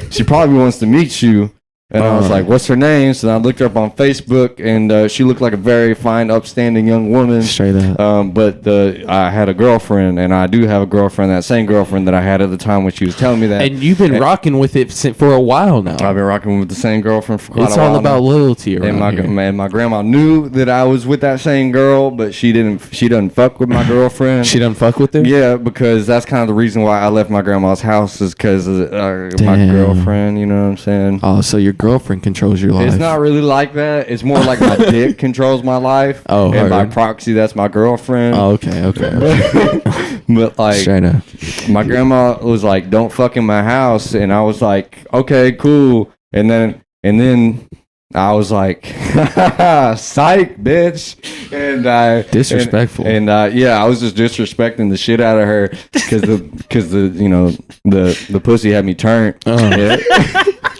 she probably wants to meet you. And I was like, what's her name? So I looked her up on Facebook, and she looked like a very fine, upstanding young woman. Straight up. But I had a girlfriend, and I do have a girlfriend, that same girlfriend that I had at the time when she was telling me that. And you've been rocking with it for a while now. I've been rocking with the same girlfriend for quite It's a while all about now. loyalty around And here. my grandma knew that I was with that same girl, but she doesn't fuck with my girlfriend. She done fuck with her? Yeah, because that's kind of the reason why I left my grandma's house, is because of my Damn. girlfriend. You know what I'm saying? Oh, so your girlfriend controls your life. It's not really like that. It's more like my dick controls my life. Oh, and by heard. proxy, that's my girlfriend. Oh, okay. But like, Straight up. my grandma was like, "Don't fuck in my house," and I was like, "Okay, cool." And then I was like, "Psych, bitch!" And I Disrespectful. And yeah, I was just disrespecting the shit out of her because the you know the pussy had me turned. Yeah.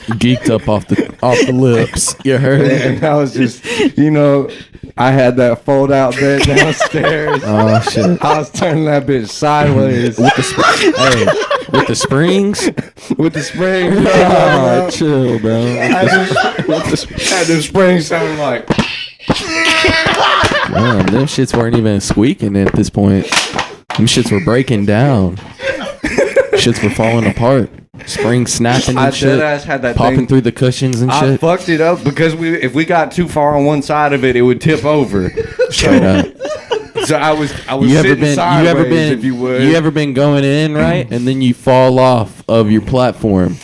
Geeked up off the lips. You heard? And I was just, you know, I had that fold out bed downstairs. Oh shit! I was turning that bitch sideways With the with the springs. with the spring. Oh, chill, bro. Had the spring sounding like. Damn, them shits weren't even squeaking at this point. Them shits were breaking down. Shits were falling apart. Springs snapping and I shit. deadass had that Popping thing. through the cushions and I shit. fucked it up because if we got too far on one side of it would tip over. Straight up. So I was You ever sitting been? sideways, if you would. You ever been going in right, and then you fall off of your platform,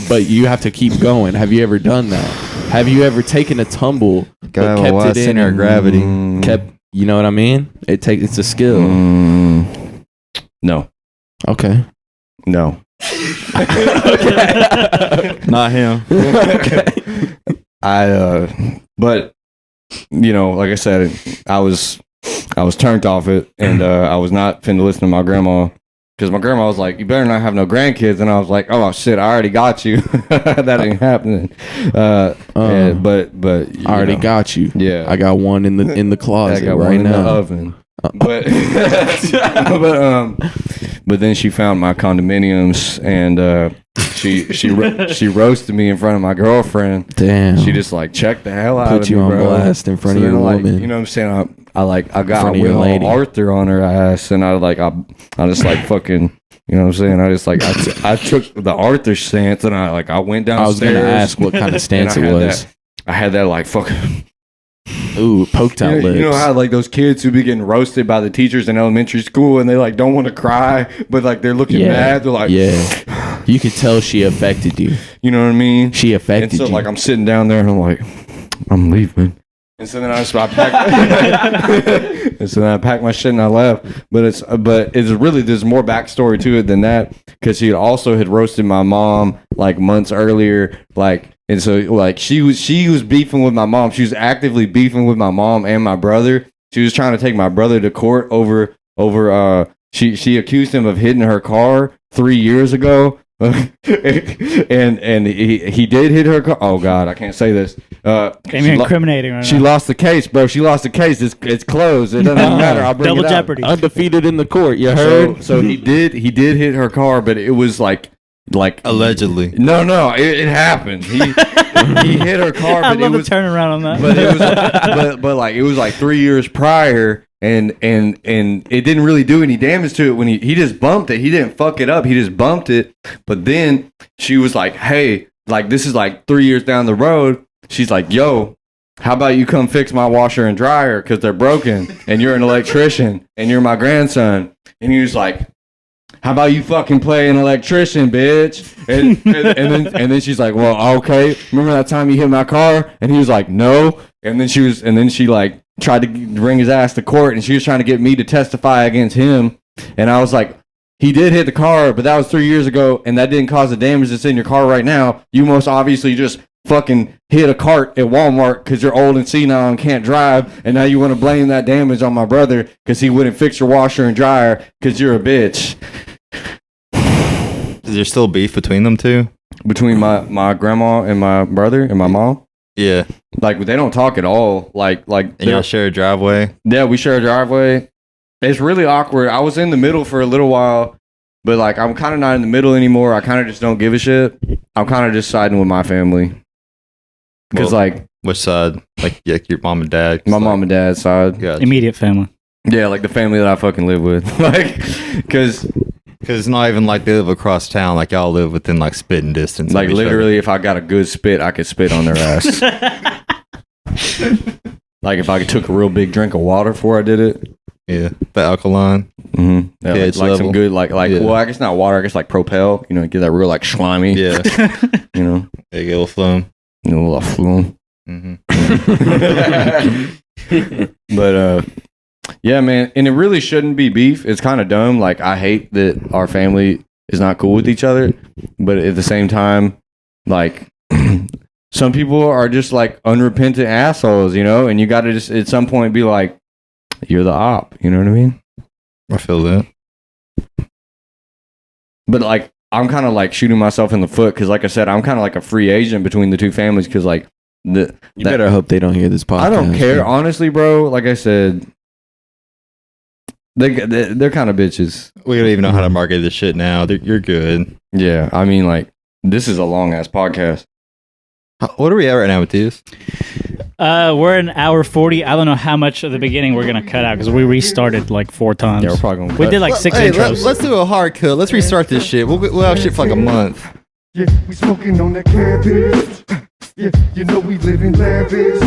but you have to keep going? Have you ever done that? Have you ever taken a tumble, Gotta have a kept wide it in center of and gravity. kept? You know what I mean? It's a skill. No. Okay. No. Not him. But you know, like I said, I was turned off it, and I was not finna listen to my grandma because my grandma was like, "You better not have no grandkids," and I was like, "Oh shit, I already got you." That ain't happening. Yeah, but I already got you. Yeah, I got one in the I closet got right one in now. the oven. But but then she found my condominiums, and she roasted me in front of my girlfriend. Damn. She just like checked the hell out of me. Put you on bro. blast in front of then, your like, woman. You know what I'm saying? I got front of your Will lady. Arthur on her ass, and I just like fucking. You know what I'm saying? I just like I took the Arthur stance, and I went I was downstairs. gonna ask what kind of stance it and was. I had that like fucking. Ooh, poked out lips. You know how like those kids who be getting roasted by the teachers in elementary school, and they like don't want to cry, but like they're looking mad. They're like, yeah. You could tell she affected you. you know what I mean? She affected And so you. like I'm sitting down there, and I'm like, I'm leaving. And so then I packed, and so then I packed my shit and I left. But it's really, there's more backstory to it than that, because she also had roasted my mom like months earlier, like, and so like she was beefing with my mom. She was actively beefing with my mom and my brother. She was trying to take my brother to court over she accused him of hitting her car 3 years ago. and he did hit her car. Oh God, I can't say this. Damn, you're incriminating right She now. lost the case, bro. She lost the case. It's closed. It doesn't matter. I'll bring Double it out. jeopardy. Undefeated in the court. You heard? So he did hit her car, but it was like Allegedly. no, it happened. He hit her car, I but love it was the turnaround on that. but it was but like it was like 3 years prior, and it didn't really do any damage to it when he just bumped it. He didn't fuck it up. He just bumped it. But then she was like, "Hey, like this is like 3 years down the road." She's like, "Yo, how about you come fix my washer and dryer because they're broken, and you're an electrician and you're my grandson." And he was like, "How about you fucking play an electrician, bitch?" And then she's like, "Well, okay. Remember that time you hit my car?" And he was like, "No." And then she like tried to bring his ass to court, and she was trying to get me to testify against him. And I was like, "He did hit the car, but that was 3 years ago, and that didn't cause the damage that's in your car right now. You most obviously just fucking hit a cart at Walmart because you're old and senile and can't drive, and now you want to blame that damage on my brother because he wouldn't fix your washer and dryer because you're a bitch." Is there still beef between them two? Between my grandma and my brother and my mom, Yeah. like they don't talk at all. Like And y'all share a driveway? yeah, we share a driveway. It's really awkward. I was in the middle for a little while, but like I'm kind of not in the middle anymore. I kind of just don't give a shit. I'm kind of just siding with my family because Well, like Which side? Like your mom and dad? my mom and dad's side. Yeah. Immediate family. Yeah, like the family that I fucking live with. Like, because Because it's not even like they live across town. Like y'all live within like spitting distance. of like each other. literally, if I got a good spit, I could spit on their ass. Like if I took a real big drink of water before I did it. Yeah. The alkaline. Mm-hmm. Yeah, pH like some level. good Yeah. well, I guess not water. I guess like Propel. You know, get that real like slimy. Yeah. You know, They get a little phlegm. a little flume. Mm-hmm. But Yeah, man, and it really shouldn't be beef. It's kind of dumb. Like, I hate that our family is not cool with each other, but at the same time, like, some people are just like unrepentant assholes, you know, and you got to just at some point be like, you're the op, you know what I mean? I feel that. But like, I'm kind of like shooting myself in the foot because, like I said, I'm kind of like a free agent between the two families because, like, You better hope they don't hear this podcast. I don't care, honestly, bro. Like I said, they're kind of bitches. We don't even know how to market this shit now. You're good. Yeah, I mean, like, this is a long ass podcast. What are we at right now, Matias? We're an hour 40. I don't know how much of the beginning we're gonna cut out because we restarted like 4 times. Yeah, we're probably gonna. We did like 6 intros. Let's do a hard cut. Let's restart this shit. We'll have shit for like a month. Yeah, we smoking on that cabbage. Yeah, you know we living lavish.